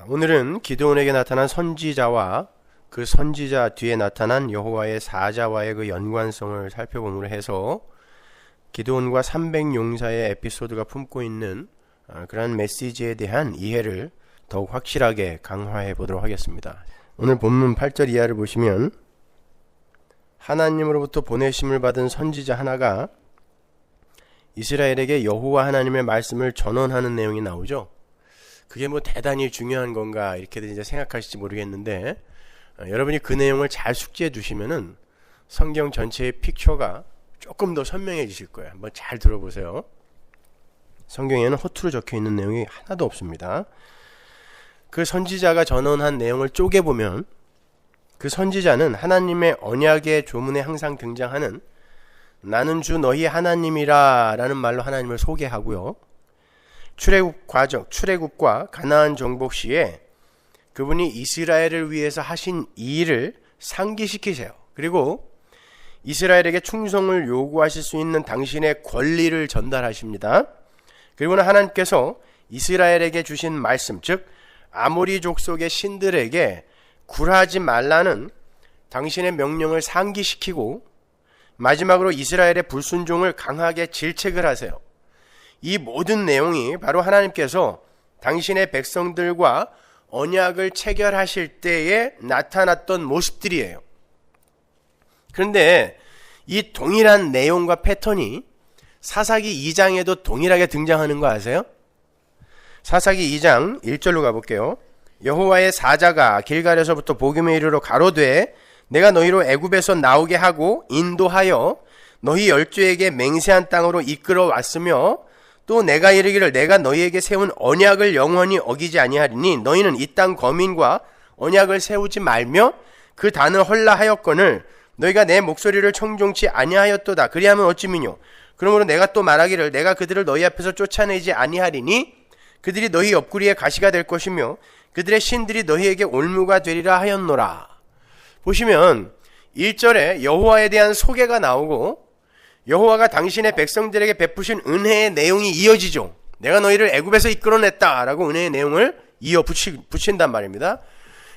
오늘은 기드온에게 나타난 선지자와 그 선지자 뒤에 나타난 여호와의 사자와의 그 연관성을 살펴봄으로 해서 기드온과 300용사의 에피소드가 품고 있는 그런 메시지에 대한 이해를 더욱 확실하게 강화해 보도록 하겠습니다. 오늘 본문 8절 이하를 보시면 하나님으로부터 보내심을 받은 선지자 하나가 이스라엘에게 여호와 하나님의 말씀을 전언하는 내용이 나오죠. 그게 뭐 대단히 중요한 건가 이렇게 이제 생각하실지 모르겠는데 여러분이 그 내용을 잘 숙지해 두시면은 성경 전체의 픽처가 조금 더 선명해지실 거예요. 한번 잘 들어보세요. 성경에는 허투루 적혀 있는 내용이 하나도 없습니다. 그 선지자가 전언한 내용을 쪼개보면 그 선지자는 하나님의 언약의 조문에 항상 등장하는 나는 주 너희 하나님이라 라는 말로 하나님을 소개하고요. 출애굽과 가나안 정복 시에 그분이 이스라엘을 위해서 하신 이 일을 상기시키세요. 그리고 이스라엘에게 충성을 요구하실 수 있는 당신의 권리를 전달하십니다. 그리고는 하나님께서 이스라엘에게 주신 말씀, 즉 아모리 족속의 신들에게 굴하지 말라는 당신의 명령을 상기시키고 마지막으로 이스라엘의 불순종을 강하게 질책을 하세요. 이 모든 내용이 바로 하나님께서 당신의 백성들과 언약을 체결하실 때에 나타났던 모습들이에요. 그런데 이 동일한 내용과 패턴이 사사기 2장에도 동일하게 등장하는 거 아세요? 사사기 2장 1절로 가볼게요. 여호와의 사자가 길갈에서부터 보기에 이르러 가로되 내가 너희로 애굽에서 나오게 하고 인도하여 너희 열조에게 맹세한 땅으로 이끌어 왔으며 또 내가 이르기를 내가 너희에게 세운 언약을 영원히 어기지 아니하리니 너희는 이 땅 거민과 언약을 세우지 말며 그 단을 헐라하였거늘 너희가 내 목소리를 청종치 아니하였도다. 그리하면 어찌미뇨. 그러므로 내가 또 말하기를 내가 그들을 너희 앞에서 쫓아내지 아니하리니 그들이 너희 옆구리에 가시가 될 것이며 그들의 신들이 너희에게 올무가 되리라 하였노라. 보시면 1절에 여호와에 대한 소개가 나오고 여호와가 당신의 백성들에게 베푸신 은혜의 내용이 이어지죠. 내가 너희를 애굽에서 이끌어냈다라고 은혜의 내용을 이어 붙인단 말입니다.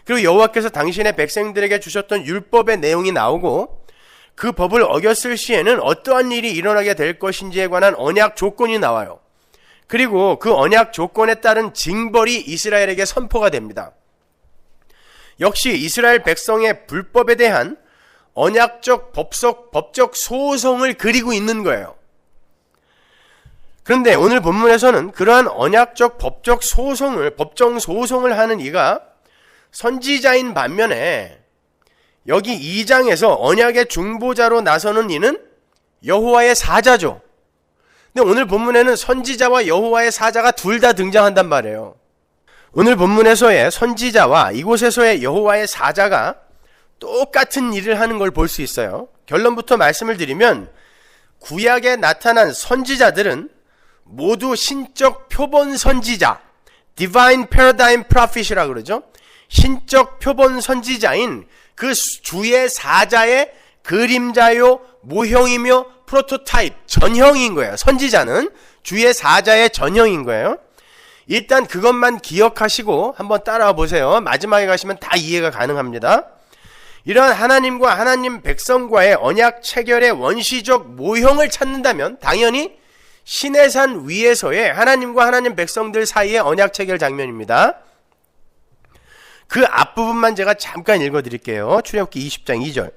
그리고 여호와께서 당신의 백성들에게 주셨던 율법의 내용이 나오고 그 법을 어겼을 시에는 어떠한 일이 일어나게 될 것인지에 관한 언약 조건이 나와요. 그리고 그 언약 조건에 따른 징벌이 이스라엘에게 선포가 됩니다. 역시 이스라엘 백성의 불법에 대한 언약적 법적 소송을 그리고 있는 거예요. 그런데 오늘 본문에서는 그러한 언약적 법적 소송을 하는 이가 선지자인 반면에 여기 2장에서 언약의 중보자로 나서는 이는 여호와의 사자죠. 근데 오늘 본문에는 선지자와 여호와의 사자가 둘 다 등장한단 말이에요. 오늘 본문에서의 선지자와 이곳에서의 여호와의 사자가 똑같은 일을 하는 걸 볼 수 있어요. 결론부터 말씀을 드리면 구약에 나타난 선지자들은 모두 신적 표본 선지자, Divine Paradigm Prophet이라고 그러죠. 신적 표본 선지자인 그 주의 사자의 그림자요, 모형이며 프로토타입, 전형인 거예요. 선지자는 주의 사자의 전형인 거예요. 일단 그것만 기억하시고 한번 따라와 보세요. 마지막에 가시면 다 이해가 가능합니다. 이러한 하나님과 하나님 백성과의 언약 체결의 원시적 모형을 찾는다면 당연히 시내산 위에서의 하나님과 하나님 백성들 사이의 언약 체결 장면입니다. 그 앞부분만 제가 잠깐 읽어드릴게요. 출애굽기 20장 2절.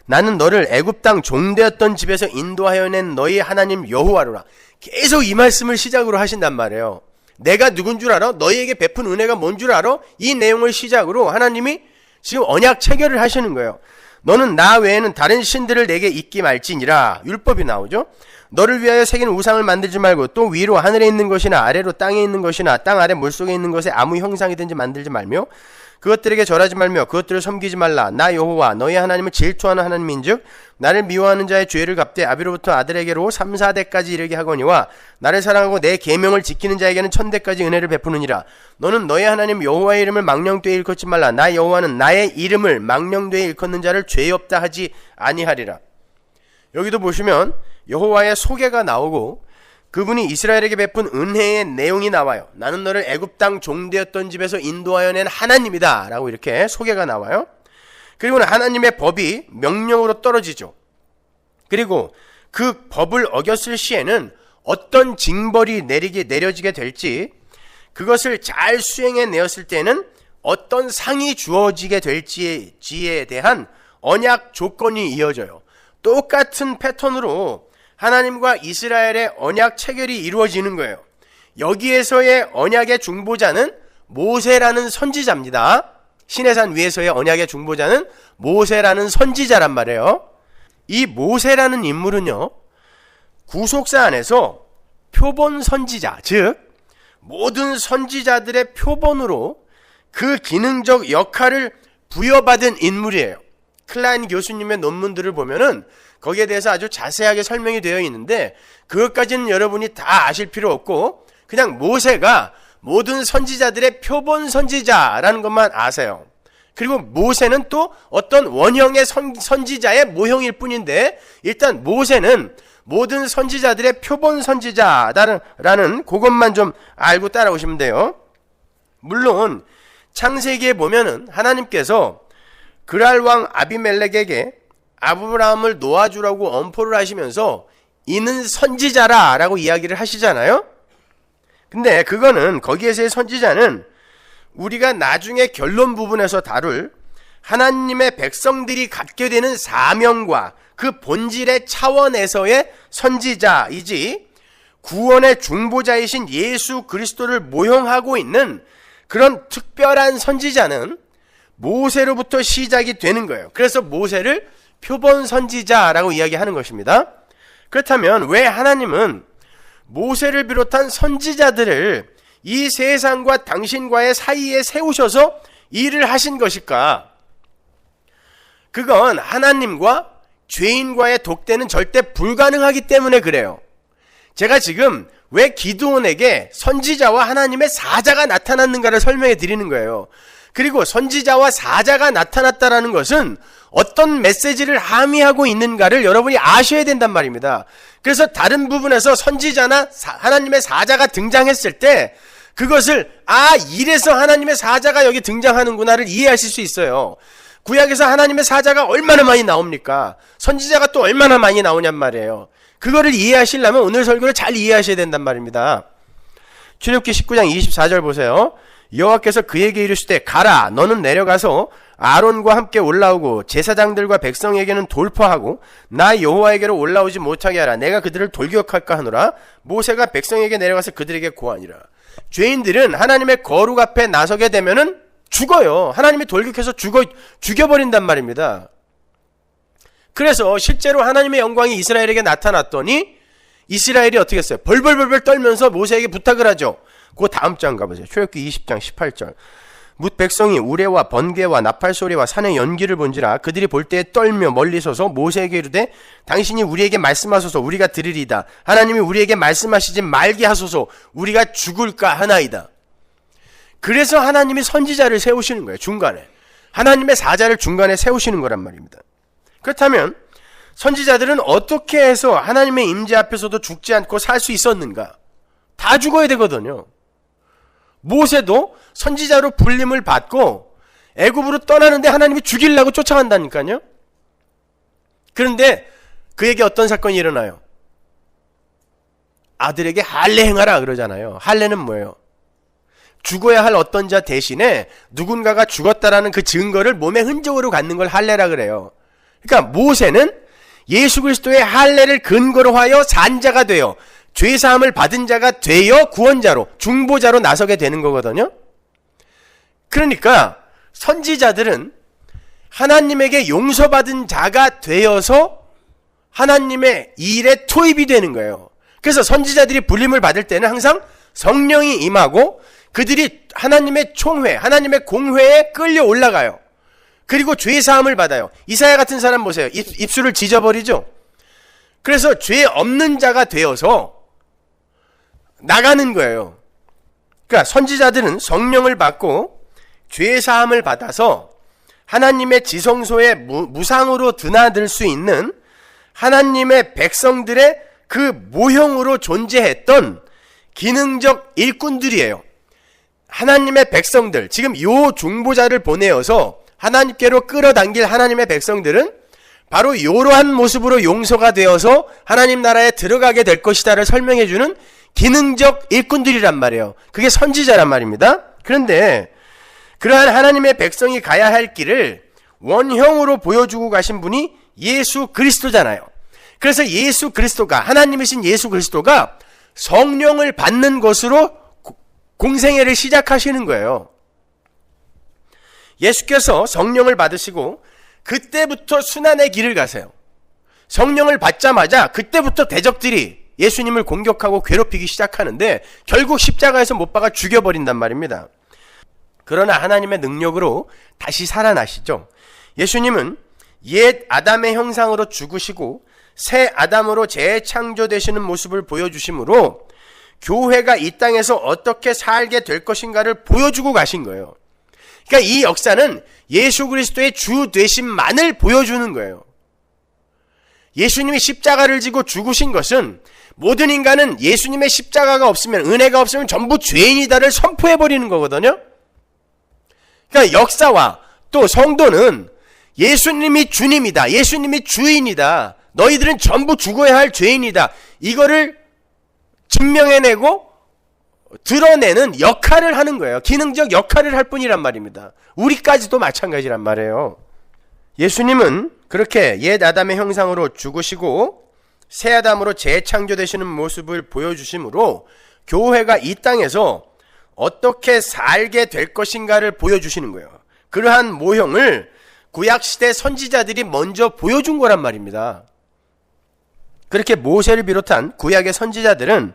나는 너를 애굽 땅 종되었던 집에서 인도하여 낸 너희 하나님 여호와로라. 계속 이 말씀을 시작으로 하신단 말이에요. 내가 누군 줄 알아? 너희에게 베푼 은혜가 뭔 줄 알아? 이 내용을 시작으로 하나님이 지금 언약 체결을 하시는 거예요. 너는 나 외에는 다른 신들을 내게 잇기 말지니라. 율법이 나오죠. 너를 위하여 새긴 우상을 만들지 말고 또 위로 하늘에 있는 것이나 아래로 땅에 있는 것이나 땅 아래 물속에 있는 것에 아무 형상이든지 만들지 말며 그것들에게 절하지 말며 그것들을 섬기지 말라. 나 여호와 너희 하나님은 질투하는 하나님인즉 나를 미워하는 자의 죄를 갚되 아비로부터 아들에게로 3, 4대까지 이르게 하거니와 나를 사랑하고 내 계명을 지키는 자에게는 1000대까지 은혜를 베푸느니라. 너는 너희 하나님 여호와의 이름을 망령되이 일컫지 말라. 나 여호와는 나의 이름을 망령되이 일컫는 자를 죄 없다 하지 아니하리라. 여기도 보시면 여호와의 소개가 나오고 그분이 이스라엘에게 베푼 은혜의 내용이 나와요. 나는 너를 애굽 땅 종되었던 집에서 인도하여 낸 하나님이다 라고 이렇게 소개가 나와요. 그리고는 하나님의 법이 명령으로 떨어지죠. 그리고 그 법을 어겼을 시에는 어떤 징벌이 내려지게 될지, 그것을 잘 수행해 내었을 때는 어떤 상이 주어지게 될지에 대한 언약 조건이 이어져요. 똑같은 패턴으로 하나님과 이스라엘의 언약 체결이 이루어지는 거예요. 여기에서의 언약의 중보자는 모세라는 선지자입니다. 시내산 위에서의 언약의 중보자는 모세라는 선지자란 말이에요. 이 모세라는 인물은요, 구속사 안에서 표본 선지자, 즉 모든 선지자들의 표본으로 그 기능적 역할을 부여받은 인물이에요. 클라인 교수님의 논문들을 보면은 거기에 대해서 아주 자세하게 설명이 되어 있는데, 그것까지는 여러분이 다 아실 필요 없고 그냥 모세가 모든 선지자들의 표본 선지자라는 것만 아세요. 그리고 모세는 또 어떤 원형의 선지자의 모형일 뿐인데, 일단 모세는 모든 선지자들의 표본 선지자라는 그것만 좀 알고 따라오시면 돼요. 물론 창세기에 보면은 하나님께서 그랄 왕 아비멜렉에게 아브라함을 놓아주라고 엄포를 하시면서 이는 선지자라 라고 이야기를 하시잖아요. 근데 그거는, 거기에서의 선지자는 우리가 나중에 결론 부분에서 다룰 하나님의 백성들이 갖게 되는 사명과 그 본질의 차원에서의 선지자이지, 구원의 중보자이신 예수 그리스도를 모형하고 있는 그런 특별한 선지자는 모세로부터 시작이 되는 거예요. 그래서 모세를 표본 선지자라고 이야기하는 것입니다. 그렇다면 왜 하나님은 모세를 비롯한 선지자들을 이 세상과 당신과의 사이에 세우셔서 일을 하신 것일까? 그건 하나님과 죄인과의 독대는 절대 불가능하기 때문에 그래요. 제가 지금 왜 기드온에게 선지자와 하나님의 사자가 나타났는가를 설명해 드리는 거예요. 그리고 선지자와 사자가 나타났다라는 것은 어떤 메시지를 함의하고 있는가를 여러분이 아셔야 된단 말입니다. 그래서 다른 부분에서 선지자나 하나님의 사자가 등장했을 때 그것을 이래서 하나님의 사자가 여기 등장하는구나를 이해하실 수 있어요. 구약에서 하나님의 사자가 얼마나 많이 나옵니까? 선지자가 또 얼마나 많이 나오냔 말이에요. 그거를 이해하시려면 오늘 설교를 잘 이해하셔야 된단 말입니다. 출애굽기 19장 24절 보세요. 여호와께서 그에게 이르시되 가라, 너는 내려가서 아론과 함께 올라오고 제사장들과 백성에게는 돌파하고 나 여호와에게로 올라오지 못하게 하라. 내가 그들을 돌격할까 하노라. 모세가 백성에게 내려가서 그들에게 고하니라. 죄인들은 하나님의 거룩 앞에 나서게 되면은 죽어요. 하나님이 돌격해서 죽여버린단 말입니다. 그래서 실제로 하나님의 영광이 이스라엘에게 나타났더니 이스라엘이 어떻게 했어요? 벌벌벌벌 떨면서 모세에게 부탁을 하죠. 그 다음 장 가보세요. 출애굽기 20장 18절. 뭇 백성이 우레와 번개와 나팔 소리와 산의 연기를 본지라 그들이 볼 때에 떨며 멀리 서서 모세에게 이르되 당신이 우리에게 말씀하소서 우리가 들으리이다. 하나님이 우리에게 말씀하시지 말게 하소서 우리가 죽을까 하나이다. 그래서 하나님이 선지자를 세우시는 거예요. 중간에. 하나님의 사자를 중간에 세우시는 거란 말입니다. 그렇다면 선지자들은 어떻게 해서 하나님의 임재 앞에서도 죽지 않고 살 수 있었는가? 다 죽어야 되거든요. 모세도 선지자로 불림을 받고 애굽으로 떠나는데 하나님이 죽이려고 쫓아간다니까요. 그런데 그에게 어떤 사건이 일어나요? 아들에게 할례 행하라 그러잖아요. 할례는 뭐예요? 죽어야 할 어떤 자 대신에 누군가가 죽었다라는 그 증거를 몸의 흔적으로 갖는 걸 할례라 그래요. 그러니까 모세는 예수 그리스도의 할례를 근거로 하여 산자가 되어 죄사함을 받은 자가 되어 구원자로 중보자로 나서게 되는 거거든요. 그러니까 선지자들은 하나님에게 용서받은 자가 되어서 하나님의 일에 투입이 되는 거예요. 그래서 선지자들이 불림을 받을 때는 항상 성령이 임하고 그들이 하나님의 총회, 하나님의 공회에 끌려 올라가요. 그리고 죄사함을 받아요. 이사야 같은 사람 보세요. 입술을 찢어버리죠. 그래서 죄 없는 자가 되어서 나가는 거예요. 그러니까 선지자들은 성령을 받고 죄사함을 받아서 하나님의 지성소에 무상으로 드나들 수 있는 하나님의 백성들의 그 모형으로 존재했던 기능적 일꾼들이에요. 하나님의 백성들, 지금 요 중보자를 보내어서 하나님께로 끌어당길 하나님의 백성들은 바로 이러한 모습으로 용서가 되어서 하나님 나라에 들어가게 될 것이다를 설명해주는 기능적 일꾼들이란 말이에요. 그게 선지자란 말입니다. 그런데 그러한 하나님의 백성이 가야 할 길을 원형으로 보여주고 가신 분이 예수 그리스도잖아요. 그래서 예수 그리스도가, 하나님이신 예수 그리스도가 성령을 받는 것으로 공생애를 시작하시는 거예요. 예수께서 성령을 받으시고 그때부터 순환의 길을 가세요. 성령을 받자마자 그때부터 대적들이 예수님을 공격하고 괴롭히기 시작하는데 결국 십자가에서 못 박아 죽여버린단 말입니다. 그러나 하나님의 능력으로 다시 살아나시죠. 예수님은 옛 아담의 형상으로 죽으시고 새 아담으로 재창조되시는 모습을 보여주심으로 교회가 이 땅에서 어떻게 살게 될 것인가를 보여주고 가신 거예요. 그러니까 이 역사는 예수 그리스도의 주 되심만을 보여주는 거예요. 예수님이 십자가를 지고 죽으신 것은 모든 인간은 예수님의 십자가가 없으면, 은혜가 없으면 전부 죄인이다를 선포해버리는 거거든요. 그러니까 역사와 또 성도는 예수님이 주님이다, 예수님이 주인이다, 너희들은 전부 죽어야 할 죄인이다, 이거를 증명해내고 드러내는 역할을 하는 거예요. 기능적 역할을 할 뿐이란 말입니다. 우리까지도 마찬가지란 말이에요. 예수님은 그렇게 옛 아담의 형상으로 죽으시고 새 아담으로 재창조되시는 모습을 보여주심으로 교회가 이 땅에서 어떻게 살게 될 것인가를 보여주시는 거예요. 그러한 모형을 구약시대 선지자들이 먼저 보여준 거란 말입니다. 그렇게 모세를 비롯한 구약의 선지자들은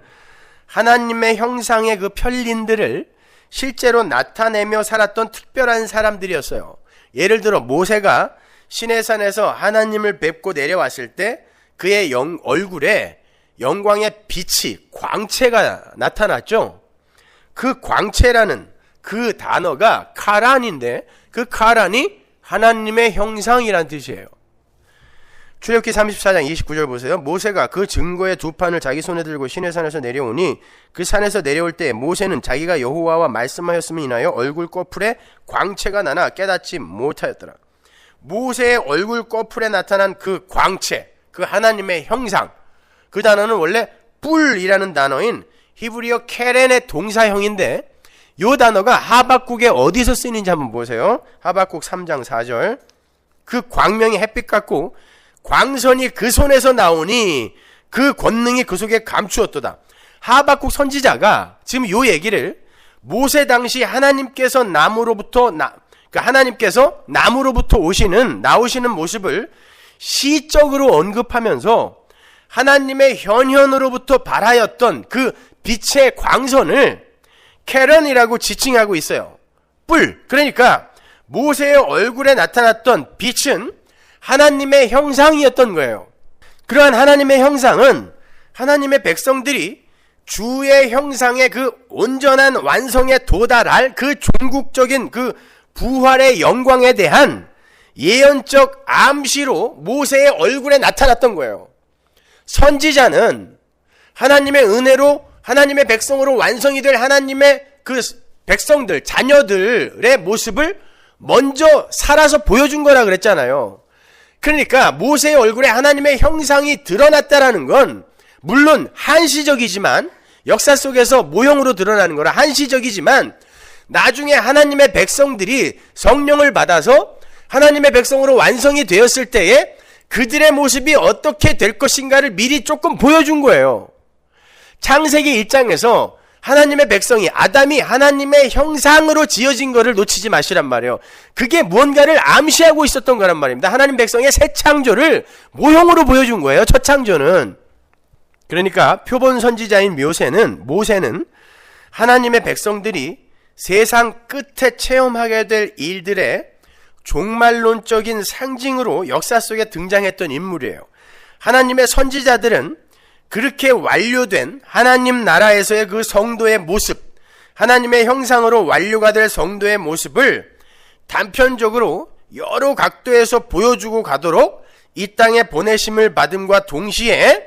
하나님의 형상의 그 편린들을 실제로 나타내며 살았던 특별한 사람들이었어요. 예를 들어 모세가 시내산에서 하나님을 뵙고 내려왔을 때 그의 얼굴에 영광의 빛이, 광채가 나타났죠. 그 광채라는 그 단어가 카란인데 그 카란이 하나님의 형상이란 뜻이에요. 출애굽기 34장 29절 보세요. 모세가 그 증거의 두 판을 자기 손에 들고 시내산에서 내려오니 그 산에서 내려올 때 모세는 자기가 여호와와 말씀하였음을 인하여 얼굴 꺼풀에 광채가 나나 깨닫지 못하였더라. 모세의 얼굴 꺼풀에 나타난 그 광채, 그 하나님의 형상, 그 단어는 원래 뿔이라는 단어인 히브리어 케렌의 동사형인데 이 단어가 하박국에 어디서 쓰이는지 한번 보세요. 하박국 3장 4절. 그 광명이 햇빛 같고 광선이 그 손에서 나오니 그 권능이 그 속에 감추었도다. 하박국 선지자가 지금 이 얘기를 모세 당시 하나님께서 하나님께서 나무로부터 나오시는 모습을 시적으로 언급하면서 하나님의 현현으로부터 발하였던 그 빛의 광선을 케런이라고 지칭하고 있어요. 뿔. 그러니까 모세의 얼굴에 나타났던 빛은 하나님의 형상이었던 거예요. 그러한 하나님의 형상은 하나님의 백성들이 주의 형상의 그 온전한 완성에 도달할 그 종국적인 그 부활의 영광에 대한 예언적 암시로 모세의 얼굴에 나타났던 거예요. 선지자는 하나님의 은혜로 하나님의 백성으로 완성이 될 하나님의 그 백성들, 자녀들의 모습을 먼저 살아서 보여준 거라 그랬잖아요. 그러니까 모세의 얼굴에 하나님의 형상이 드러났다라는 건 물론 한시적이지만, 역사 속에서 모형으로 드러나는 거라 한시적이지만, 나중에 하나님의 백성들이 성령을 받아서 하나님의 백성으로 완성이 되었을 때에 그들의 모습이 어떻게 될 것인가를 미리 조금 보여준 거예요. 창세기 1장에서 하나님의 백성이, 아담이 하나님의 형상으로 지어진 거를 놓치지 마시란 말이에요. 그게 무언가를 암시하고 있었던 거란 말입니다. 하나님 백성의 새 창조를 모형으로 보여준 거예요. 첫 창조는. 그러니까 표본 선지자인 모세는 하나님의 백성들이 세상 끝에 체험하게 될 일들의 종말론적인 상징으로 역사 속에 등장했던 인물이에요. 하나님의 선지자들은 그렇게 완료된 하나님 나라에서의 그 성도의 모습, 하나님의 형상으로 완료가 될 성도의 모습을 단편적으로 여러 각도에서 보여주고 가도록 이 땅에 보내심을 받음과 동시에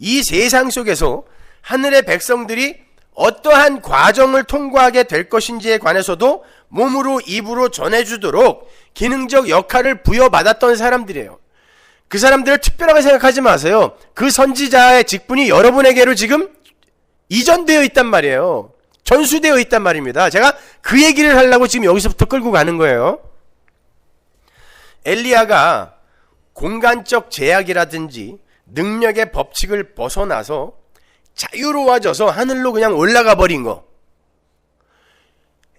이 세상 속에서 하늘의 백성들이 어떠한 과정을 통과하게 될 것인지에 관해서도 몸으로 입으로 전해주도록 기능적 역할을 부여받았던 사람들이에요. 그 사람들을 특별하게 생각하지 마세요. 그 선지자의 직분이 여러분에게로 지금 이전되어 있단 말이에요. 전수되어 있단 말입니다. 제가 그 얘기를 하려고 지금 여기서부터 끌고 가는 거예요. 엘리야가 공간적 제약이라든지 능력의 법칙을 벗어나서 자유로워져서 하늘로 그냥 올라가 버린 거.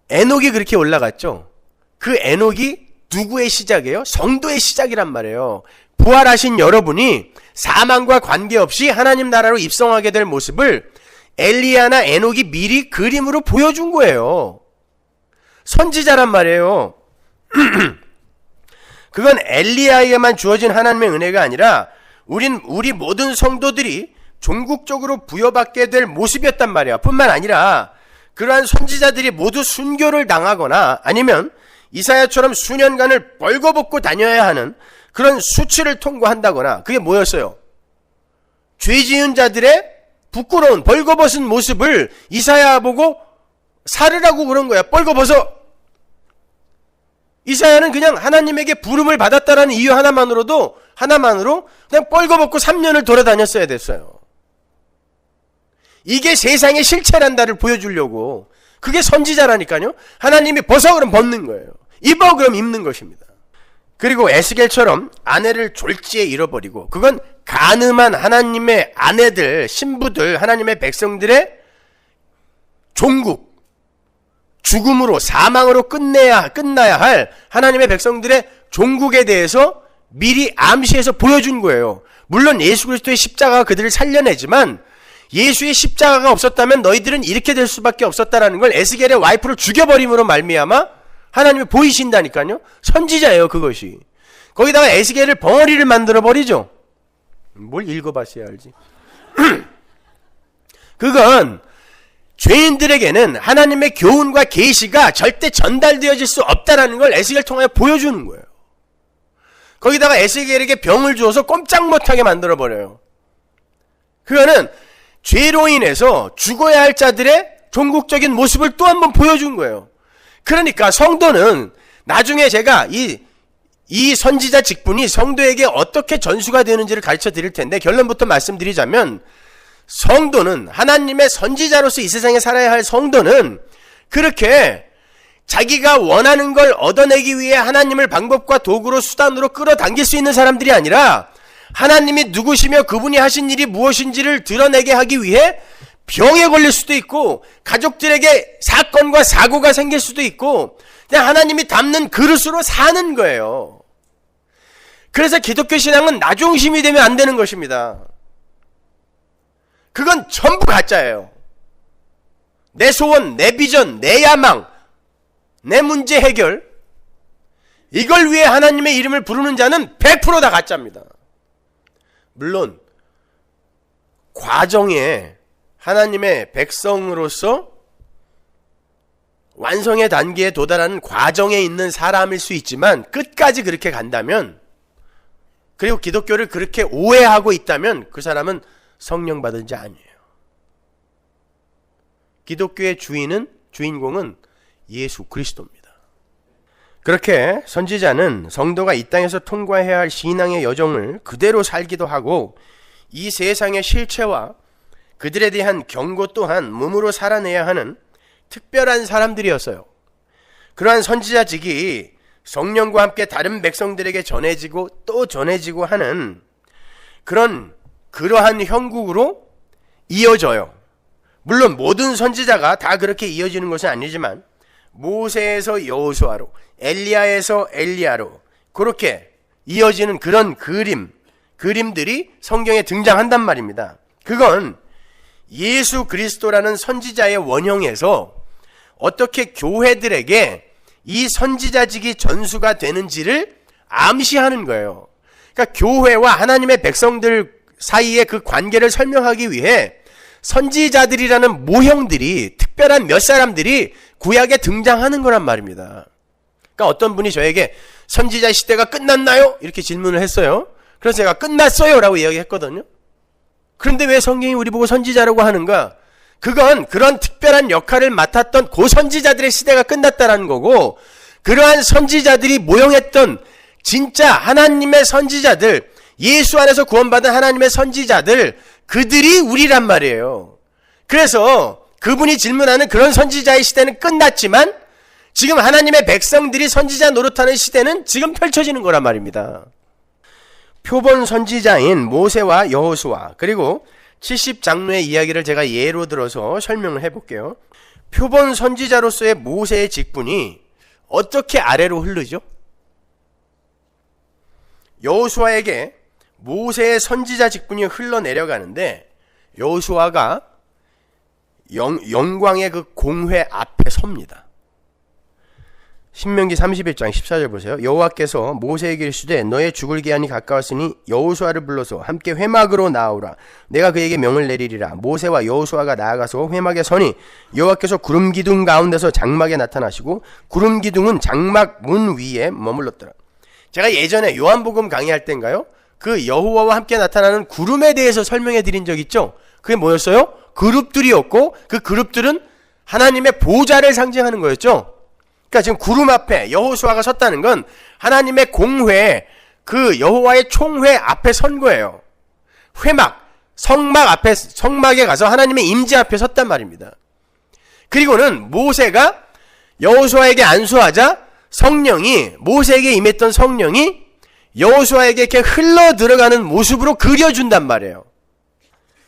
에녹이 그렇게 올라갔죠. 그 에녹이 누구의 시작이에요? 성도의 시작이란 말이에요. 부활하신 여러분이 사망과 관계없이 하나님 나라로 입성하게 될 모습을 엘리야나 에녹이 미리 그림으로 보여준 거예요. 선지자란 말이에요. 그건 엘리야에게만 주어진 하나님의 은혜가 아니라 우리 모든 성도들이 종국적으로 부여받게 될 모습이었단 말이야. 뿐만 아니라 그러한 선지자들이 모두 순교를 당하거나 아니면 이사야처럼 수년간을 벌거벗고 다녀야 하는 그런 수치를 통과한다거나, 그게 뭐였어요? 죄 지은 자들의 부끄러운 벌거벗은 모습을 이사야 보고 살으라고 그런 거야. 벌거벗어. 이사야는 그냥 하나님에게 부름을 받았다라는 이유 하나만으로 그냥 벌거벗고 3년을 돌아다녔어야 됐어요. 이게 세상의 실체란다를 보여주려고. 그게 선지자라니까요. 하나님이 벗어 그럼 벗는 거예요. 입어 그럼 입는 것입니다. 그리고 에스겔처럼 아내를 졸지에 잃어버리고, 그건 간음한 하나님의 아내들, 신부들, 하나님의 백성들의 종국, 죽음으로, 사망으로 끝나야 할 하나님의 백성들의 종국에 대해서 미리 암시해서 보여준 거예요. 물론 예수 그리스도의 십자가가 그들을 살려내지만 예수의 십자가가 없었다면 너희들은 이렇게 될 수밖에 없었다라는 걸 에스겔의 와이프를 죽여버림으로 말미암아 하나님이 보이신다니까요. 선지자예요, 그것이. 거기다가 에스겔을 벙어리를 만들어버리죠. 뭘 읽어봤어야 알지. 그건 죄인들에게는 하나님의 교훈과 계시가 절대 전달되어질 수 없다라는 걸 에스겔 통하여 보여주는 거예요. 거기다가 에스겔에게 병을 주어서 꼼짝 못하게 만들어버려요. 그거는 죄로 인해서 죽어야 할 자들의 종국적인 모습을 또 한 번 보여준 거예요. 그러니까 성도는 나중에 제가 이 선지자 직분이 성도에게 어떻게 전수가 되는지를 가르쳐 드릴 텐데, 결론부터 말씀드리자면 성도는, 하나님의 선지자로서 이 세상에 살아야 할 성도는 그렇게 자기가 원하는 걸 얻어내기 위해 하나님을 방법과 도구로 수단으로 끌어당길 수 있는 사람들이 아니라 하나님이 누구시며 그분이 하신 일이 무엇인지를 드러내게 하기 위해 병에 걸릴 수도 있고 가족들에게 사건과 사고가 생길 수도 있고 그냥 하나님이 담는 그릇으로 사는 거예요. 그래서 기독교 신앙은 나 중심이 되면 안 되는 것입니다. 그건 전부 가짜예요. 내 소원, 내 비전, 내 야망, 내 문제 해결, 이걸 위해 하나님의 이름을 부르는 자는 100% 다 가짜입니다. 물론 과정에 하나님의 백성으로서 완성의 단계에 도달하는 과정에 있는 사람일 수 있지만, 끝까지 그렇게 간다면, 그리고 기독교를 그렇게 오해하고 있다면 그 사람은 성령 받은 자 아니에요. 기독교의 주인공은 예수 그리스도입니다. 그렇게 선지자는 성도가 이 땅에서 통과해야 할 신앙의 여정을 그대로 살기도 하고, 이 세상의 실체와 그들에 대한 경고 또한 몸으로 살아내야 하는 특별한 사람들이었어요. 그러한 선지자직이 성령과 함께 다른 백성들에게 전해지고 또 전해지고 하는 그러한 형국으로 이어져요. 물론 모든 선지자가 다 그렇게 이어지는 것은 아니지만 모세에서 여호수아로, 엘리야에서 엘리야로 그렇게 이어지는 그런 그림들이 성경에 등장한단 말입니다. 그건 예수 그리스도라는 선지자의 원형에서 어떻게 교회들에게 이 선지자직이 전수가 되는지를 암시하는 거예요. 그러니까 교회와 하나님의 백성들 사이의 그 관계를 설명하기 위해 선지자들이라는 모형들이, 특별한 몇 사람들이 구약에 등장하는 거란 말입니다. 그러니까 어떤 분이 저에게 선지자 시대가 끝났나요? 이렇게 질문을 했어요. 그래서 제가 끝났어요 라고 이야기했거든요. 그런데 왜 성경이 우리 보고 선지자라고 하는가? 그건 그런 특별한 역할을 맡았던 그 선지자들의 시대가 끝났다라는 거고, 그러한 선지자들이 모형했던 진짜 하나님의 선지자들, 예수 안에서 구원받은 하나님의 선지자들, 그들이 우리란 말이에요. 그래서 그분이 질문하는 그런 선지자의 시대는 끝났지만 지금 하나님의 백성들이 선지자 노릇하는 시대는 지금 펼쳐지는 거란 말입니다. 표본 선지자인 모세와 여호수아, 그리고 70장로의 이야기를 제가 예로 들어서 설명을 해볼게요. 표본 선지자로서의 모세의 직분이 어떻게 아래로 흐르죠? 여호수아에게 모세의 선지자 직분이 흘러내려가는데, 여호수아가 영광의 그 공회 앞에 섭니다. 신명기 31장 14절 보세요. 여호와께서 모세에게 이르시되 너의 죽을 기한이 가까웠으니 여호수아를 불러서 함께 회막으로 나아오라. 내가 그에게 명을 내리리라. 모세와 여호수아가 나아가서 회막에 서니 여호와께서 구름 기둥 가운데서 장막에 나타나시고 구름 기둥은 장막 문 위에 머물렀더라. 제가 예전에 요한복음 강의할 때인가요? 그 여호와와 함께 나타나는 구름에 대해서 설명해 드린 적 있죠? 그게 뭐였어요? 그룹들이었고, 그 그룹들은 하나님의 보좌를 상징하는 거였죠? 그러니까 지금 구름 앞에 여호수아가 섰다는 건 하나님의 공회, 그 여호와의 총회 앞에 선 거예요. 회막, 성막에 가서 하나님의 임재 앞에 섰단 말입니다. 그리고는 모세가 여호수아에게 안수하자 성령이, 모세에게 임했던 성령이 여호수아에게 이렇게 흘러 들어가는 모습으로 그려준단 말이에요.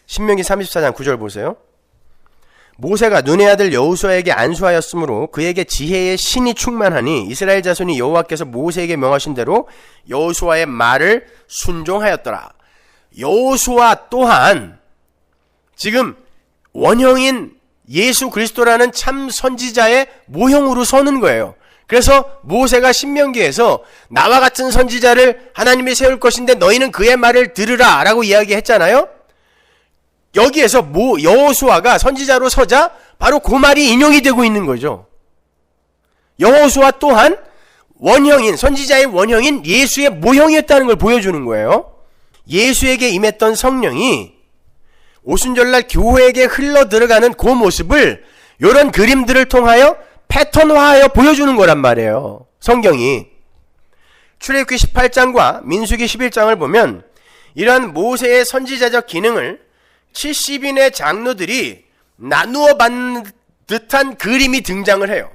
신명기 34장 9절 보세요. 모세가 눈의 아들 여호수아에게 안수하였으므로 그에게 지혜의 신이 충만하니 이스라엘 자손이 여호와께서 모세에게 명하신 대로 여호수아의 말을 순종하였더라. 여호수아 또한 지금 원형인 예수 그리스도라는 참 선지자의 모형으로 서는 거예요. 그래서 모세가 신명기에서 나와 같은 선지자를 하나님이 세울 것인데 너희는 그의 말을 들으라 라고 이야기했잖아요. 여기에서 여호수아가 선지자로 서자 바로 그 말이 인용이 되고 있는 거죠. 여호수아 또한 원형인, 선지자의 원형인 예수의 모형이었다는 걸 보여주는 거예요. 예수에게 임했던 성령이 오순절날 교회에게 흘러 들어가는 그 모습을 이런 그림들을 통하여 패턴화하여 보여주는 거란 말이에요. 성경이. 출애굽기 18장과 민수기 11장을 보면 이러한 모세의 선지자적 기능을 70인의 장로들이 나누어 받는 듯한 그림이 등장을 해요.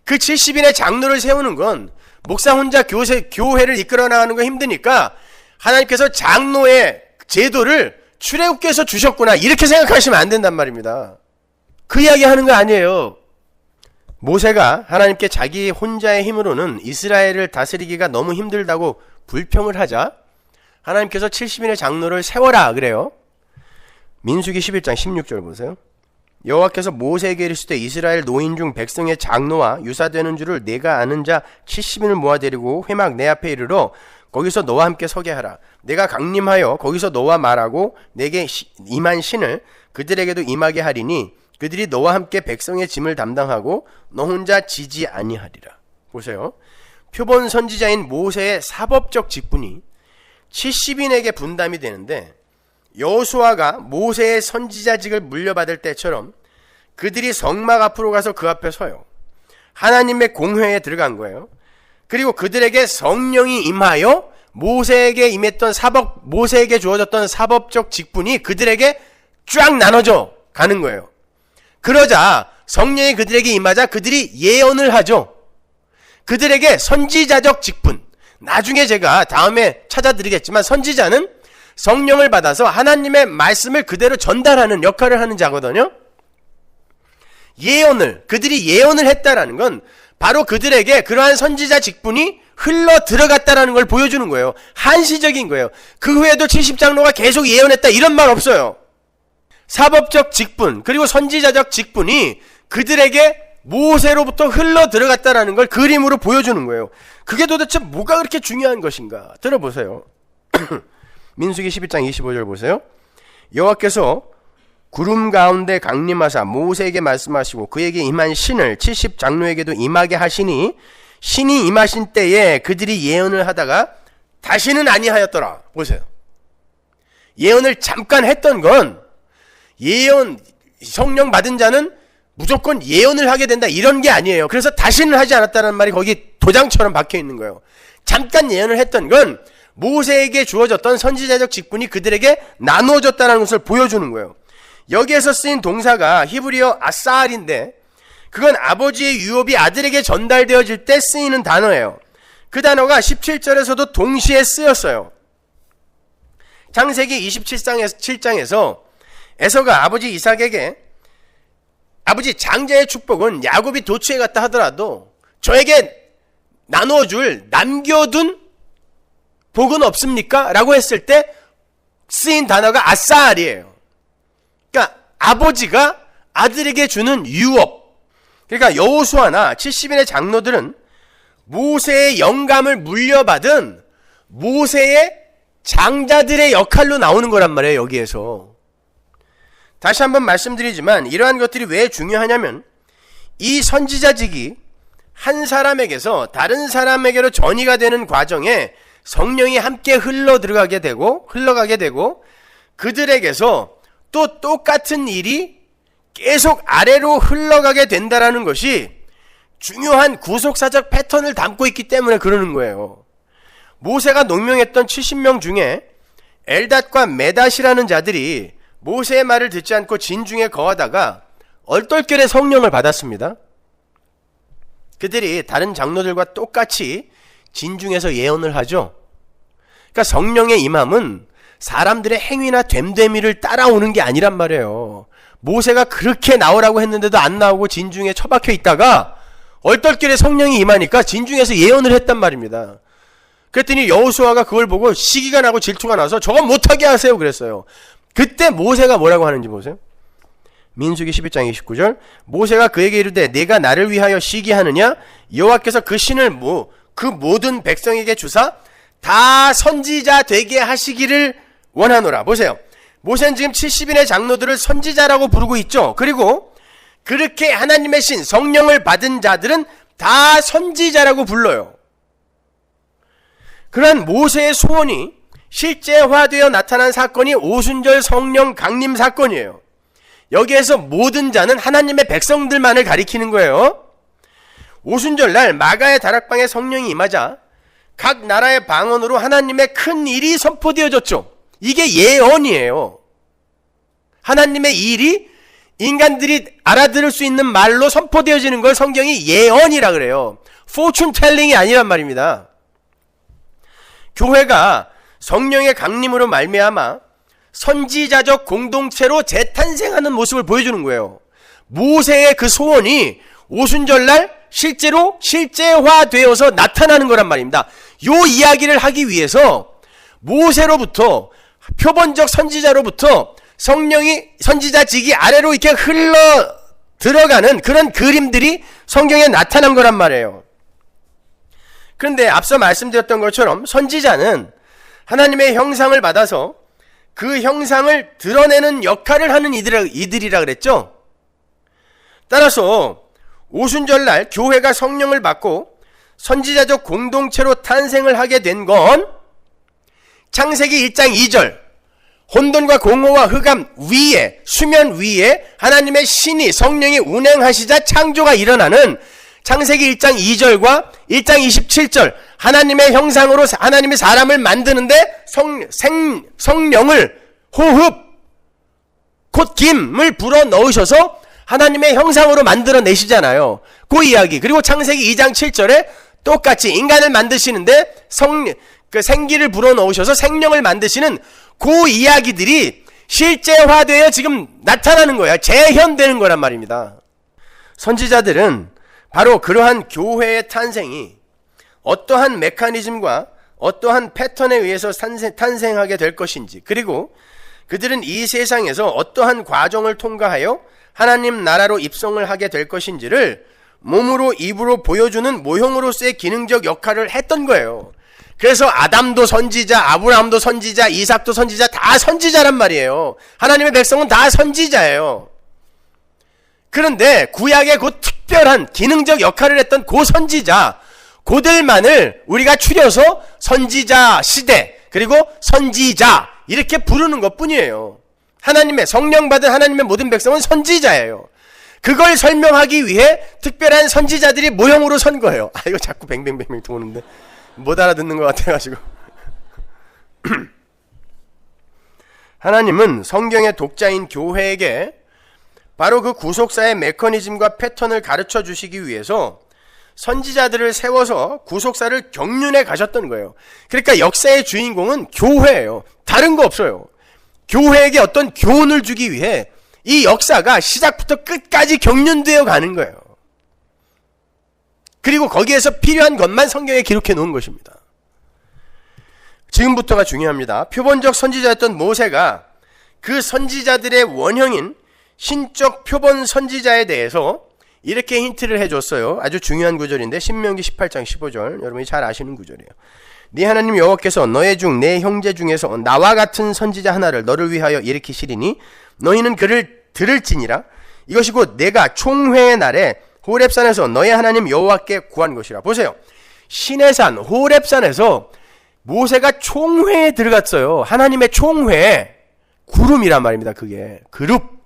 그 70인의 장로를 세우는 건 목사 혼자 교회를 이끌어 나가는 거 힘드니까 하나님께서 장로의 제도를 출애굽기에서 주셨구나, 이렇게 생각하시면 안 된단 말입니다. 그 이야기 하는 거 아니에요. 모세가 하나님께 자기 혼자의 힘으로는 이스라엘을 다스리기가 너무 힘들다고 불평을 하자 하나님께서 70인의 장로를 세워라 그래요. 민수기 11장 16절 보세요. 여호와께서 모세에게 이르시되 이스라엘 노인 중 백성의 장로와 유사되는 줄을 내가 아는 자 70인을 모아 데리고 회막 내 앞에 이르러 거기서 너와 함께 서게 하라. 내가 강림하여 거기서 너와 말하고 내게 임한 신을 그들에게도 임하게 하리니 그들이 너와 함께 백성의 짐을 담당하고 너 혼자 지지 아니하리라. 보세요. 표본 선지자인 모세의 사법적 직분이 70인에게 분담이 되는데, 여호수아가 모세의 선지자직을 물려받을 때처럼 그들이 성막 앞으로 가서 그 앞에 서요. 하나님의 공회에 들어간 거예요. 그리고 그들에게 성령이 임하여 모세에게 임했던 모세에게 주어졌던 사법적 직분이 그들에게 쫙 나눠져 가는 거예요. 그러자 성령이 그들에게 임하자 그들이 예언을 하죠. 그들에게 선지자적 직분, 나중에 제가 다음에 찾아드리겠지만 선지자는 성령을 받아서 하나님의 말씀을 그대로 전달하는 역할을 하는 자거든요. 그들이 예언을 했다라는 건 바로 그들에게 그러한 선지자 직분이 흘러 들어갔다라는 걸 보여주는 거예요. 한시적인 거예요. 그 후에도 70장로가 계속 예언했다 이런 말 없어요. 사법적 직분 그리고 선지자적 직분이 그들에게 모세로부터 흘러 들어갔다라는 걸 그림으로 보여주는 거예요. 그게 도대체 뭐가 그렇게 중요한 것인가? 들어보세요. 민수기 11장 25절 보세요. 여호와께서 구름 가운데 강림하사 모세에게 말씀하시고 그에게 임한 신을 70장로에게도 임하게 하시니 신이 임하신 때에 그들이 예언을 하다가 다시는 아니하였더라. 보세요. 예언을 잠깐 했던 건 예언, 성령 받은 자는 무조건 예언을 하게 된다 이런 게 아니에요. 그래서 다시는 하지 않았다는 말이 거기 도장처럼 박혀 있는 거예요. 잠깐 예언을 했던 건 모세에게 주어졌던 선지자적 직분이 그들에게 나누어졌다는 것을 보여주는 거예요. 여기에서 쓰인 동사가 히브리어 아사알인데 그건 아버지의 유업이 아들에게 전달되어질 때 쓰이는 단어예요. 그 단어가 17절에서도 동시에 쓰였어요. 창세기 27장에서 에서가 아버지 이삭에게 아버지 장자의 축복은 야곱이 도취해 갔다 하더라도 저에게 나누어줄 남겨둔 복은 없습니까? 라고 했을 때 쓰인 단어가 아사알이에요. 그러니까 아버지가 아들에게 주는 유업. 그러니까 여호수아나 70인의 장로들은 모세의 영감을 물려받은 모세의 장자들의 역할로 나오는 거란 말이에요. 여기에서 다시 한번 말씀드리지만 이러한 것들이 왜 중요하냐면 이 선지자직이 한 사람에게서 다른 사람에게로 전이가 되는 과정에 성령이 함께 흘러가게 되고 그들에게서 또 똑같은 일이 계속 아래로 흘러가게 된다라는 것이 중요한 구속사적 패턴을 담고 있기 때문에 그러는 거예요. 모세가 농명했던 70명 중에 엘닷과 메닷이라는 자들이 모세의 말을 듣지 않고 진중에 거하다가 얼떨결에 성령을 받았습니다. 그들이 다른 장로들과 똑같이 진중에서 예언을 하죠. 그러니까 성령의 임함은 사람들의 행위나 됨됨이를 따라오는 게 아니란 말이에요. 모세가 그렇게 나오라고 했는데도 안 나오고 진중에 처박혀 있다가 얼떨결에 성령이 임하니까 진중에서 예언을 했단 말입니다. 그랬더니 여호수아가 그걸 보고 시기가 나고 질투가 나서 저건 못하게 하세요 그랬어요. 그때 모세가 뭐라고 하는지 보세요. 민수기 12장 29절 모세가 그에게 이르되 내가 나를 위하여 시기하느냐 여호와께서 그 신을 그 모든 백성에게 주사 다 선지자 되게 하시기를 원하노라. 보세요. 모세는 지금 70인의 장로들을 선지자라고 부르고 있죠. 그리고 그렇게 하나님의 신 성령을 받은 자들은 다 선지자라고 불러요. 그러한 모세의 소원이 실제화되어 나타난 사건이 오순절 성령 강림 사건이에요. 여기에서 모든 자는 하나님의 백성들만을 가리키는 거예요. 오순절날 마가의 다락방에 성령이 임하자 각 나라의 방언으로 하나님의 큰 일이 선포되어졌죠. 이게 예언이에요. 하나님의 일이 인간들이 알아들을 수 있는 말로 선포되어지는 걸 성경이 예언이라 그래요. 포춘 텔링이 아니란 말입니다. 교회가 성령의 강림으로 말미암아 선지자적 공동체로 재탄생하는 모습을 보여주는 거예요. 모세의 그 소원이 오순절날 실제로 실제화되어서 나타나는 거란 말입니다. 요 이야기를 하기 위해서 모세로부터 표본적 선지자로부터 성령이 선지자직이 아래로 이렇게 흘러 들어가는 그런 그림들이 성경에 나타난 거란 말이에요. 그런데 앞서 말씀드렸던 것처럼 선지자는 하나님의 형상을 받아서 그 형상을 드러내는 역할을 하는 이들이라 그랬죠. 따라서 오순절날 교회가 성령을 받고 선지자적 공동체로 탄생을 하게 된 건 창세기 1장 2절 혼돈과 공허와 흑암 위에 수면 위에 하나님의 신이 성령이 운행하시자 창조가 일어나는 창세기 1장 2절과 1장 27절 하나님의 형상으로 하나님이 사람을 만드는데 성령을 호흡 곧 김을 불어 넣으셔서 하나님의 형상으로 만들어내시잖아요. 그 이야기. 그리고 창세기 2장 7절에 똑같이 인간을 만드시는데 생기를 불어넣으셔서 생명을 만드시는 그 이야기들이 실제화되어 지금 나타나는 거야. 재현되는 거란 말입니다. 선지자들은 바로 그러한 교회의 탄생이 어떠한 메커니즘과 어떠한 패턴에 의해서 탄생하게 될 것인지, 그리고 그들은 이 세상에서 어떠한 과정을 통과하여 하나님 나라로 입성을 하게 될 것인지를 몸으로 입으로 보여주는 모형으로서의 기능적 역할을 했던 거예요. 그래서 아담도 선지자, 아브라함도 선지자, 이삭도 선지자, 다 선지자란 말이에요. 하나님의 백성은 다 선지자예요. 그런데 구약의 그 특별한 기능적 역할을 했던 그 선지자, 그들만을 우리가 추려서 선지자 시대, 그리고 선지자 이렇게 부르는 것 뿐이에요. 하나님의 성령 받은 하나님의 모든 백성은 선지자예요. 그걸 설명하기 위해 특별한 선지자들이 모형으로 선 거예요. 이거 자꾸 뱅뱅뱅뱅 도는데 못 알아듣는 것 같아가지고. 하나님은 성경의 독자인 교회에게 바로 그 구속사의 메커니즘과 패턴을 가르쳐 주시기 위해서 선지자들을 세워서 구속사를 경륜해 가셨던 거예요. 그러니까 역사의 주인공은 교회예요. 다른 거 없어요. 교회에게 어떤 교훈을 주기 위해 이 역사가 시작부터 끝까지 경륜되어 가는 거예요. 그리고 거기에서 필요한 것만 성경에 기록해 놓은 것입니다. 지금부터가 중요합니다. 표본적 선지자였던 모세가 그 선지자들의 원형인 신적 표본 선지자에 대해서 이렇게 힌트를 해줬어요. 아주 중요한 구절인데 신명기 18장 15절, 여러분이 잘 아시는 구절이에요. 네 하나님 여호와께서 너의 중 내 형제 중에서 나와 같은 선지자 하나를 너를 위하여 일으키시리니 너희는 그를 들을지니라. 이것이 곧 내가 총회의 날에 호렙산에서 너의 하나님 여호와께 구한 것이라. 보세요. 시내산 호렙산에서 모세가 총회에 들어갔어요. 하나님의 총회. 구름이란 말입니다. 그게 그룹.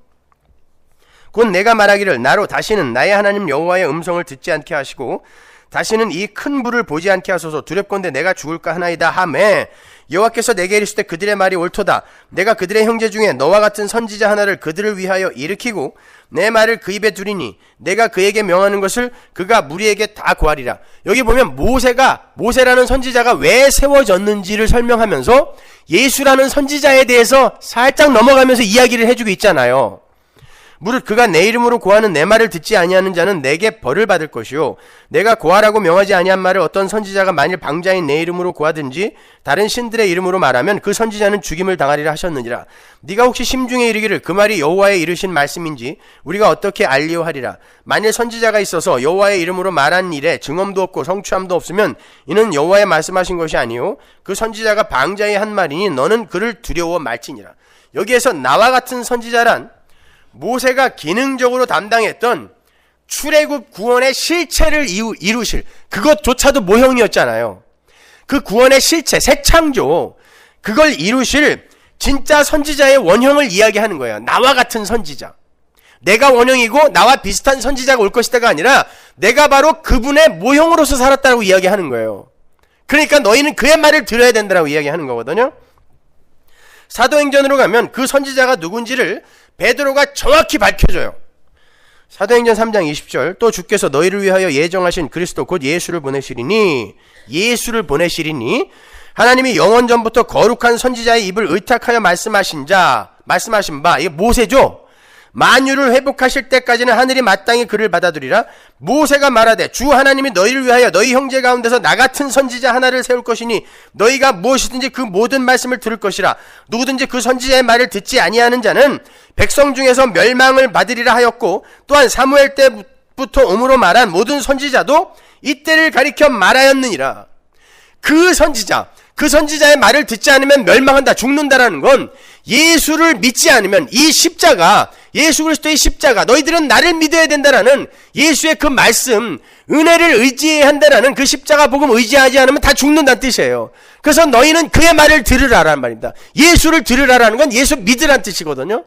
곧 내가 말하기를 나로 다시는 나의 하나님 여호와의 음성을 듣지 않게 하시고 다시는 이 큰 불을 보지 않게 하소서. 두렵건대 내가 죽을까 하나이다 하매 여호와께서 내게 이르시되 그들의 말이 옳도다. 내가 그들의 형제 중에 너와 같은 선지자 하나를 그들을 위하여 일으키고 내 말을 그 입에 두리니 내가 그에게 명하는 것을 그가 무리에게 다 고하리라. 여기 보면 모세라는 선지자가 왜 세워졌는지를 설명하면서 예수라는 선지자에 대해서 살짝 넘어가면서 이야기를 해주고 있잖아요. 무릇 그가 내 이름으로 고하는 내 말을 듣지 아니하는 자는 내게 벌을 받을 것이요 내가 고하라고 명하지 아니한 말을 어떤 선지자가 만일 방자인 내 이름으로 고하든지 다른 신들의 이름으로 말하면 그 선지자는 죽임을 당하리라 하셨느니라. 네가 혹시 심중에 이르기를 그 말이 여호와의 이르신 말씀인지 우리가 어떻게 알리오 하리라. 만일 선지자가 있어서 여호와의 이름으로 말한 일에 증언도 없고 성취함도 없으면 이는 여호와의 말씀하신 것이 아니요 그 선지자가 방자의 한 말이니 너는 그를 두려워 말지니라. 여기에서 나와 같은 선지자란 모세가 기능적으로 담당했던 출애굽 구원의 실체를 이루실 그것조차도 모형이었잖아요. 그 구원의 실체, 새 창조, 그걸 이루실 진짜 선지자의 원형을 이야기하는 거예요. 나와 같은 선지자. 내가 원형이고 나와 비슷한 선지자가 올 것이다가 아니라 내가 바로 그분의 모형으로서 살았다고 이야기하는 거예요. 그러니까 너희는 그의 말을 들어야 된다고 이야기하는 거거든요. 사도행전으로 가면 그 선지자가 누군지를 베드로가 정확히 밝혀줘요. 사도행전 3장 20절 또 주께서 너희를 위하여 예정하신 그리스도 곧 예수를 보내시리니 하나님이 영원 전부터 거룩한 선지자의 입을 의탁하여 말씀하신 바 이게 모세죠. 만유를 회복하실 때까지는 하늘이 마땅히 그를 받아들이라. 모세가 말하되 주 하나님이 너희를 위하여 너희 형제 가운데서 나 같은 선지자 하나를 세울 것이니 너희가 무엇이든지 그 모든 말씀을 들을 것이라. 누구든지 그 선지자의 말을 듣지 아니하는 자는 백성 중에서 멸망을 받으리라 하였고 또한 사무엘 때부터 오므로 말한 모든 선지자도 이때를 가리켜 말하였느니라. 그 선지자의 말을 듣지 않으면 멸망한다, 죽는다라는 건 예수를 믿지 않으면 이 십자가, 예수 그리스도의 십자가, 너희들은 나를 믿어야 된다라는 예수의 그 말씀, 은혜를 의지해야 한다라는 그 십자가 복음 의지하지 않으면 다 죽는다는 뜻이에요. 그래서 너희는 그의 말을 들으라라는 말입니다. 예수를 들으라라는 건 예수 믿으라는 뜻이거든요.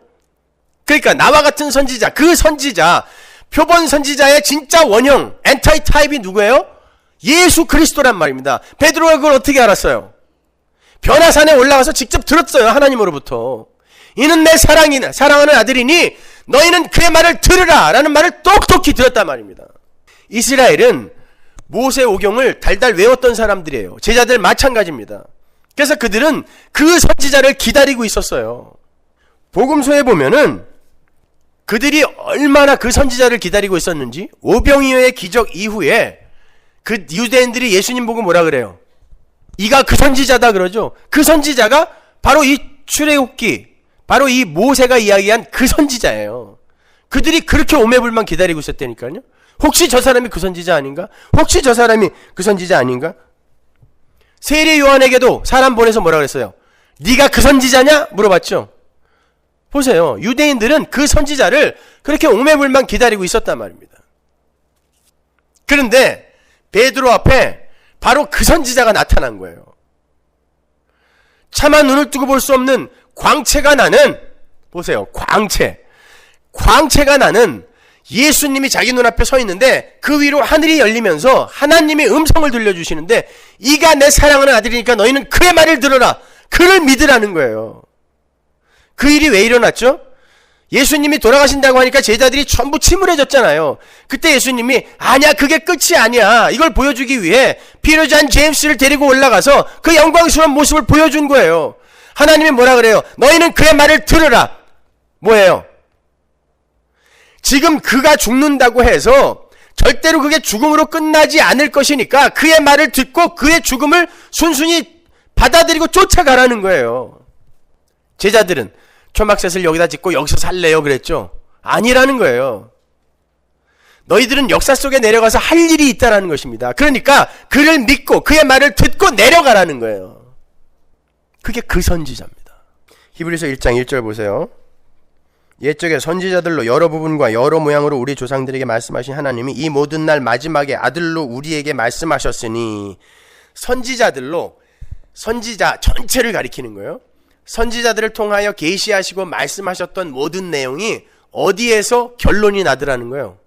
그러니까 나와 같은 선지자, 그 선지자, 표본 선지자의 진짜 원형, 엔타이타입이 누구예요? 예수 그리스도란 말입니다. 베드로가 그걸 어떻게 알았어요? 변화산에 올라가서 직접 들었어요. 하나님으로부터. 이는 내 사랑하는 아들이니 너희는 그의 말을 들으라 라는 말을 똑똑히 들었단 말입니다. 이스라엘은 모세 오경을 달달 외웠던 사람들이에요. 제자들 마찬가지입니다. 그래서 그들은 그 선지자를 기다리고 있었어요. 복음서에 보면은 그들이 얼마나 그 선지자를 기다리고 있었는지 오병이어의 기적 이후에 그 유대인들이 예수님 보고 뭐라 그래요? 이가 그 선지자다 그러죠. 그 선지자가 바로 이 출애굽기, 바로 이 모세가 이야기한 그 선지자예요. 그들이 그렇게 오매불만 기다리고 있었다니까요. 혹시 저 사람이 그 선지자 아닌가? 혹시 저 사람이 그 선지자 아닌가? 세례 요한에게도 사람 보내서 뭐라 그랬어요? 네가 그 선지자냐? 물어봤죠. 보세요. 유대인들은 그 선지자를 그렇게 오매불만 기다리고 있었단 말입니다. 그런데 베드로 앞에 바로 그 선지자가 나타난 거예요. 차마 눈을 뜨고 볼 수 없는 광채가 나는, 보세요, 광채가 나는 예수님이 자기 눈앞에 서 있는데 그 위로 하늘이 열리면서 하나님의 음성을 들려주시는데, 이가 내 사랑하는 아들이니까 너희는 그의 말을 들어라, 그를 믿으라는 거예요. 그 일이 왜 일어났죠? 예수님이 돌아가신다고 하니까 제자들이 전부 침울해졌잖아요. 그때 예수님이 아니야, 그게 끝이 아니야, 이걸 보여주기 위해 피로 잔 제임스를 데리고 올라가서 그 영광스러운 모습을 보여준 거예요. 하나님이 뭐라 그래요? 너희는 그의 말을 들으라. 뭐예요? 지금 그가 죽는다고 해서 절대로 그게 죽음으로 끝나지 않을 것이니까 그의 말을 듣고 그의 죽음을 순순히 받아들이고 쫓아가라는 거예요. 제자들은 초막셋을 여기다 짓고 여기서 살래요 그랬죠? 아니라는 거예요. 너희들은 역사 속에 내려가서 할 일이 있다라는 것입니다. 그러니까 그를 믿고 그의 말을 듣고 내려가라는 거예요. 그게 그 선지자입니다. 히브리서 1장 1절 보세요. 옛적에 선지자들로 여러 부분과 여러 모양으로 우리 조상들에게 말씀하신 하나님이 이 모든 날 마지막에 아들로 우리에게 말씀하셨으니, 선지자들로, 선지자 전체를 가리키는 거예요. 선지자들을 통하여 계시하시고 말씀하셨던 모든 내용이 어디에서 결론이 나더라는 거예요?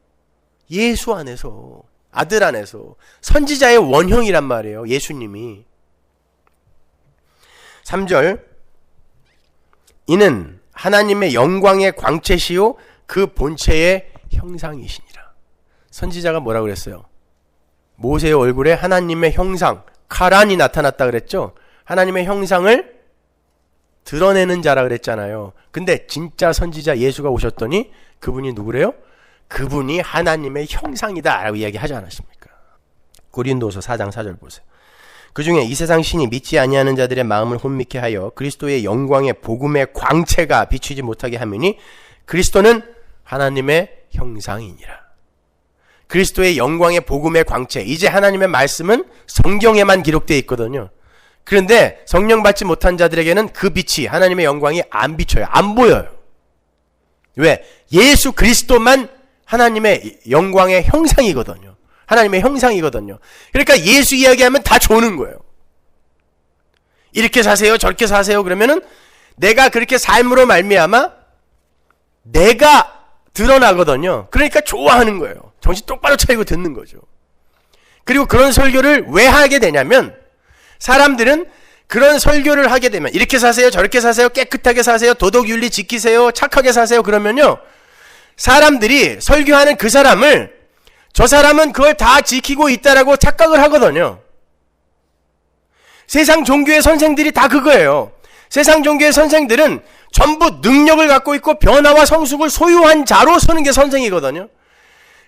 예수 안에서, 아들 안에서. 선지자의 원형이란 말이에요, 예수님이. 3절, 이는 하나님의 영광의 광채시요 그 본체의 형상이시니라. 선지자가 뭐라 그랬어요? 모세의 얼굴에 하나님의 형상, 카란이 나타났다 그랬죠? 하나님의 형상을 드러내는 자라 그랬잖아요. 근데 진짜 선지자 예수가 오셨더니 그분이 누구래요? 그분이 하나님의 형상이다 라고 이야기하지 않았습니까? 고린도서 4장 4절 보세요. 그 중에 이 세상 신이 믿지 아니하는 자들의 마음을 혼미케 하여 그리스도의 영광의 복음의 광채가 비추지 못하게 하매니 그리스도는 하나님의 형상이니라. 그리스도의 영광의 복음의 광채, 이제 하나님의 말씀은 성경에만 기록되어 있거든요. 그런데 성령 받지 못한 자들에게는 그 빛이, 하나님의 영광이 안 비춰요. 안 보여요. 왜? 예수 그리스도만 하나님의 영광의 형상이거든요. 하나님의 형상이거든요. 그러니까 예수 이야기하면 다 조는 거예요. 이렇게 사세요, 저렇게 사세요 그러면은 내가 그렇게 삶으로 말미암아 내가 드러나거든요. 그러니까 좋아하는 거예요. 정신 똑바로 차리고 듣는 거죠. 그리고 그런 설교를 왜 하게 되냐면, 사람들은 그런 설교를 하게 되면 이렇게 사세요, 저렇게 사세요, 깨끗하게 사세요, 도덕윤리 지키세요, 착하게 사세요 그러면요, 사람들이 설교하는 그 사람을, 저 사람은 그걸 다 지키고 있다라고 착각을 하거든요. 세상 종교의 선생들이 다 그거예요. 세상 종교의 선생들은 전부 능력을 갖고 있고 변화와 성숙을 소유한 자로 서는 게 선생이거든요.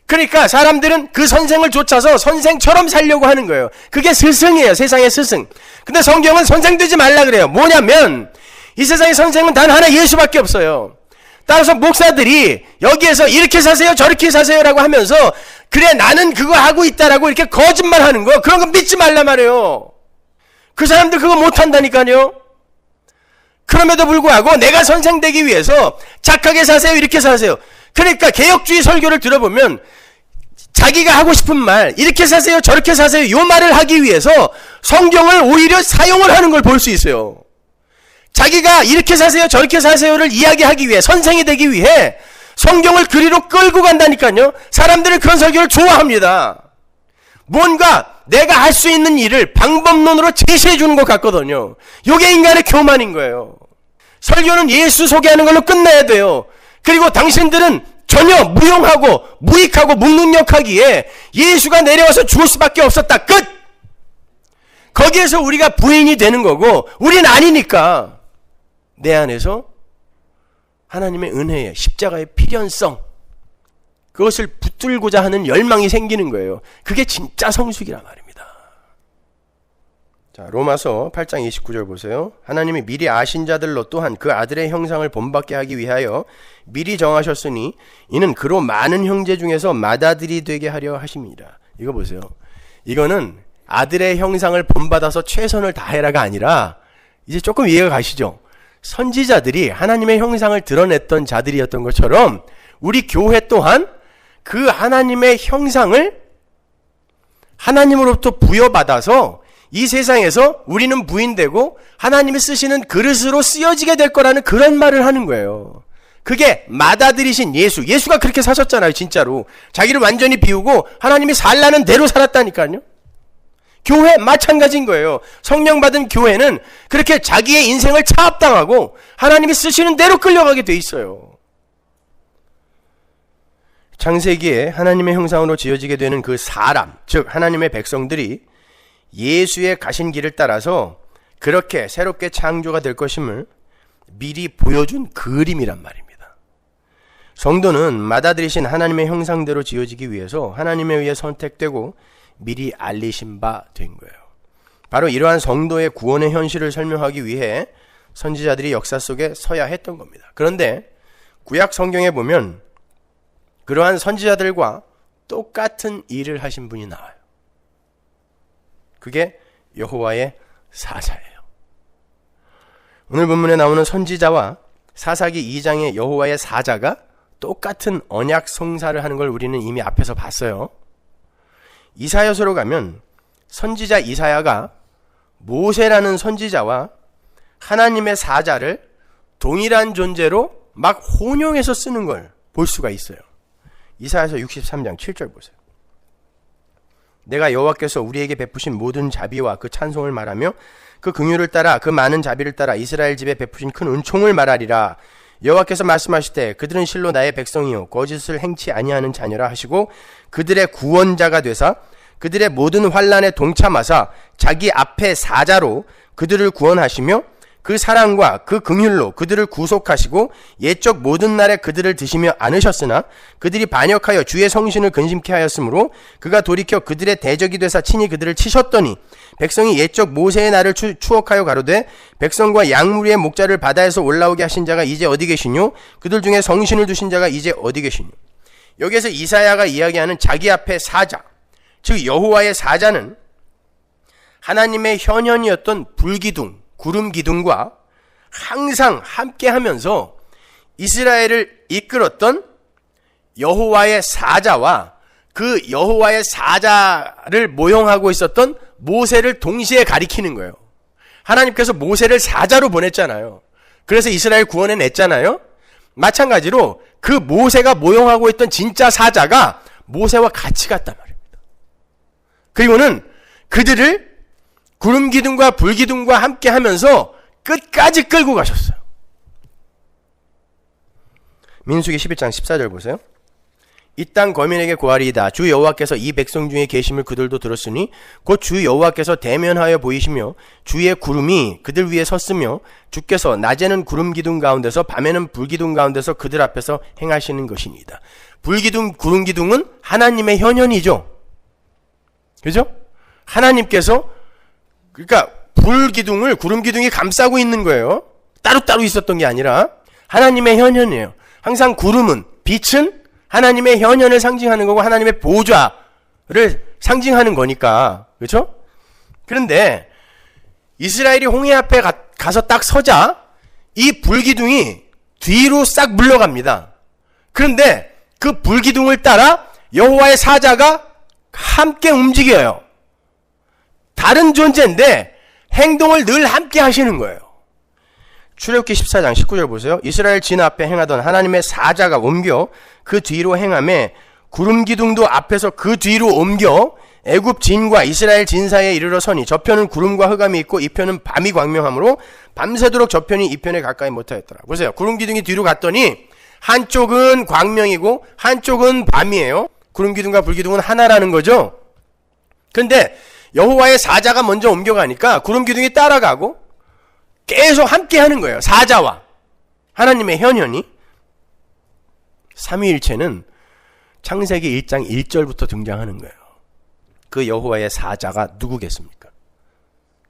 그러니까 사람들은 그 선생을 쫓아서 선생처럼 살려고 하는 거예요. 그게 스승이에요, 세상의 스승. 근데 성경은 선생 되지 말라 그래요. 뭐냐면 이 세상의 선생은 단 하나, 예수밖에 없어요. 따라서 목사들이 여기에서 이렇게 사세요, 저렇게 사세요라고 하면서 그래 나는 그거 하고 있다라고 이렇게 거짓말하는 거, 그런 거 믿지 말란 말이에요. 그 사람들 그거 못한다니까요. 그럼에도 불구하고 내가 선생 되기 위해서 착하게 사세요, 이렇게 사세요. 그러니까 개혁주의 설교를 들어보면 자기가 하고 싶은 말, 이렇게 사세요, 저렇게 사세요, 요 말을 하기 위해서 성경을 오히려 사용을 하는 걸 볼 수 있어요. 자기가 이렇게 사세요, 저렇게 사세요를 이야기하기 위해, 선생이 되기 위해 성경을 그리로 끌고 간다니까요. 사람들은 그런 설교를 좋아합니다. 뭔가 내가 할 수 있는 일을 방법론으로 제시해 주는 것 같거든요. 이게 인간의 교만인 거예요. 설교는 예수 소개하는 걸로 끝나야 돼요. 그리고 당신들은 전혀 무용하고 무익하고 무능력하기에 예수가 내려와서 죽을 수밖에 없었다. 끝! 거기에서 우리가 부인이 되는 거고, 우린 아니니까 내 안에서 하나님의 은혜의 십자가의 필연성, 그것을 붙들고자 하는 열망이 생기는 거예요. 그게 진짜 성숙이란 말입니다. 자, 로마서 8장 29절 보세요. 하나님이 미리 아신 자들로 또한 그 아들의 형상을 본받게 하기 위하여 미리 정하셨으니 이는 그로 많은 형제 중에서 맏아들이 되게 하려 하심이라. 이거 보세요. 이거는 아들의 형상을 본받아서 최선을 다해라가 아니라, 이제 조금 이해가 가시죠? 선지자들이 하나님의 형상을 드러냈던 자들이었던 것처럼 우리 교회 또한 그 하나님의 형상을 하나님으로부터 부여받아서 이 세상에서 우리는 부인되고 하나님이 쓰시는 그릇으로 쓰여지게 될 거라는 그런 말을 하는 거예요. 그게 맏아들이신 예수가 그렇게 사셨잖아요. 진짜로 자기를 완전히 비우고 하나님이 살라는 대로 살았다니까요. 교회 마찬가지인 거예요. 성령 받은 교회는 그렇게 자기의 인생을 차압당하고 하나님이 쓰시는 대로 끌려가게 돼 있어요. 창세기에 하나님의 형상으로 지어지게 되는 그 사람, 즉 하나님의 백성들이 예수의 가신 길을 따라서 그렇게 새롭게 창조가 될 것임을 미리 보여준 그림이란 말입니다. 성도는 맏아들이신 하나님의 형상대로 지어지기 위해서 하나님에 의해 선택되고 미리 알리신 바 된 거예요. 바로 이러한 성도의 구원의 현실을 설명하기 위해 선지자들이 역사 속에 서야 했던 겁니다. 그런데 구약 성경에 보면 그러한 선지자들과 똑같은 일을 하신 분이 나와요. 그게 여호와의 사자예요. 오늘 본문에 나오는 선지자와 사사기 2장의 여호와의 사자가 똑같은 언약 성사를 하는 걸 우리는 이미 앞에서 봤어요. 이사야서로 가면 선지자 이사야가 모세라는 선지자와 하나님의 사자를 동일한 존재로 막 혼용해서 쓰는 걸 볼 수가 있어요. 이사야서 63장 7절 보세요. 내가 여호와께서 우리에게 베푸신 모든 자비와 그 찬송을 말하며 그 긍휼을 따라 그 많은 자비를 따라 이스라엘 집에 베푸신 큰 은총을 말하리라. 여호와께서 말씀하시되 그들은 실로 나의 백성이요 거짓을 행치 아니하는 자녀라 하시고 그들의 구원자가 되사 그들의 모든 환난에 동참하사 자기 앞에 사자로 그들을 구원하시며 그 사랑과 그 긍휼로 그들을 구속하시고 옛적 모든 날에 그들을 드시며 안으셨으나 그들이 반역하여 주의 성신을 근심케 하였으므로 그가 돌이켜 그들의 대적이 되사 친히 그들을 치셨더니 백성이 옛적 모세의 날을 추억하여 가로되 백성과 양무리의 목자를 바다에서 올라오게 하신 자가 이제 어디 계시뇨? 그들 중에 성신을 두신 자가 이제 어디 계시뇨? 여기에서 이사야가 이야기하는 자기 앞에 사자, 즉 여호와의 사자는 하나님의 현현이었던 불기둥, 구름 기둥과 항상 함께하면서 이스라엘을 이끌었던 여호와의 사자와 그 여호와의 사자를 모형하고 있었던 모세를 동시에 가리키는 거예요. 하나님께서 모세를 사자로 보냈잖아요. 그래서 이스라엘 구원해냈잖아요. 마찬가지로 그 모세가 모형하고 있던 진짜 사자가 모세와 같이 갔단 말입니다. 그리고는 그들을 구름 기둥과 불 기둥과 함께 하면서 끝까지 끌고 가셨어요. 민수기 11장 14절 보세요. 이 땅 거민에게 고하리이다. 주 여호와께서 이 백성 중에 계심을 그들도 들었으니 곧 주 여호와께서 대면하여 보이시며 주의 구름이 그들 위에 섰으며 주께서 낮에는 구름 기둥 가운데서 밤에는 불 기둥 가운데서 그들 앞에서 행하시는 것이니이다. 불 기둥, 구름 기둥은 하나님의 현현이죠. 그죠? 하나님께서 그러니까 불 기둥을 구름 기둥이 감싸고 있는 거예요. 따로따로 있었던 게 아니라 하나님의 현현이에요. 항상 구름은, 빛은 하나님의 현현을 상징하는 거고 하나님의 보좌를 상징하는 거니까. 그렇죠? 그런데 이스라엘이 홍해 앞에 가서 딱 서자 이 불기둥이 뒤로 싹 물러갑니다. 그런데 그 불기둥을 따라 여호와의 사자가 함께 움직여요. 다른 존재인데 행동을 늘 함께 하시는 거예요. 출애굽기 14장 19절 보세요. 이스라엘 진 앞에 행하던 하나님의 사자가 옮겨 그 뒤로 행하며 구름 기둥도 앞에서 그 뒤로 옮겨 애굽 진과 이스라엘 진 사이에 이르러 서니 저편은 구름과 흑암이 있고 이 편은 밤이 광명하므로 밤새도록 저편이 이 편에 가까이 못하였더라. 보세요. 구름 기둥이 뒤로 갔더니 한쪽은 광명이고 한쪽은 밤이에요. 구름 기둥과 불 기둥은 하나라는 거죠. 근데 여호와의 사자가 먼저 옮겨가니까 구름 기둥이 따라가고 계속 함께 하는 거예요. 사자와 하나님의 현현이. 삼위일체는 창세기 1장 1절부터 등장하는 거예요. 그 여호와의 사자가 누구겠습니까?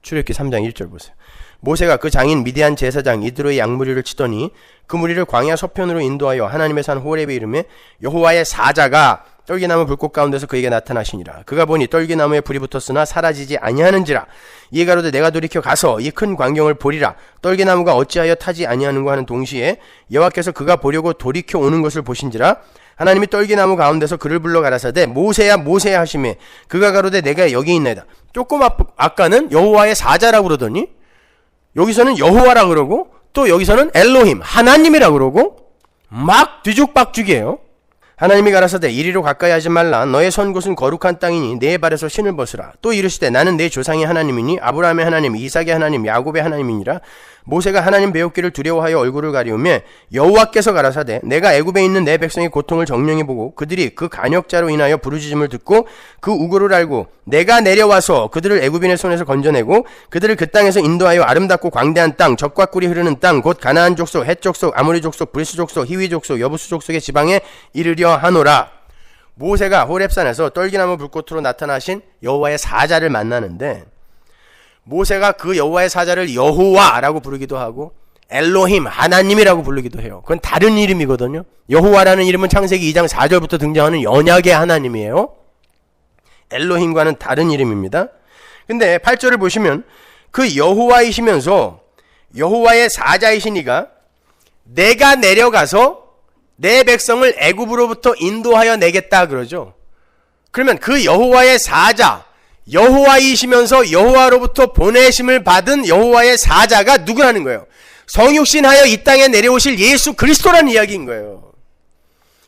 출애굽기 3장 1절 보세요. 모세가 그 장인 미디안 제사장 이드로의 양무리를 치더니 그 무리를 광야 서편으로 인도하여 하나님의 산 호렙에 이르매 여호와의 사자가 떨기나무 불꽃 가운데서 그에게 나타나시니라. 그가 보니 떨기나무에 불이 붙었으나 사라지지 아니하는지라. 이에 가로되 내가 돌이켜 가서 이 큰 광경을 보리라. 떨기나무가 어찌하여 타지 아니하는가 하는 동시에 여호와께서 그가 보려고 돌이켜 오는 것을 보신지라. 하나님이 떨기나무 가운데서 그를 불러 가라사대 모세야 모세야 하시매 그가 가로되 내가 여기 있나이다. 조금 아까는 여호와의 사자라고 그러더니 여기서는 여호와라 그러고 또 여기서는 엘로힘 하나님이라 그러고 막 뒤죽박죽이에요. 하나님이 가라사대 이리로 가까이 하지 말라. 너의 선 곳은 거룩한 땅이니 내 발에서 신을 벗으라. 또 이르시되 나는 내 조상의 하나님이니 아브라함의 하나님 이삭의 하나님 야곱의 하나님이니라. 모세가 하나님 배웠기를 두려워하여 얼굴을 가리우며 여호와께서 가라사대 내가 애굽에 있는 내 백성의 고통을 정령히 보고 그들이 그 간역자로 인하여 부르짖음을 듣고 그 우고를 알고 내가 내려와서 그들을 애굽인의 손에서 건져내고 그들을 그 땅에서 인도하여 아름답고 광대한 땅 젖과 꿀이 흐르는 땅 곧 가나안 족속 헷 족속 아모리 족속 브리스 족속 히위 족속 여부수 족속의 지방에 이르려 하노라. 모세가 호렙산에서 떨기나무 불꽃으로 나타나신 여호와의 사자를 만나는데 모세가 그 여호와의 사자를 여호와라고 부르기도 하고 엘로힘 하나님이라고 부르기도 해요. 그건 다른 이름이거든요. 여호와라는 이름은 창세기 2장 4절부터 등장하는 언약의 하나님이에요. 엘로힘과는 다른 이름입니다. 근데 8절을 보시면 그 여호와이시면서 여호와의 사자이시니가 내가 내려가서 내 백성을 애굽으로부터 인도하여 내겠다 그러죠. 그러면 그 여호와의 사자 여호와이시면서 여호와로부터 보내심을 받은 여호와의 사자가 누구라는 거예요? 성육신하여 이 땅에 내려오실 예수 그리스도라는 이야기인 거예요.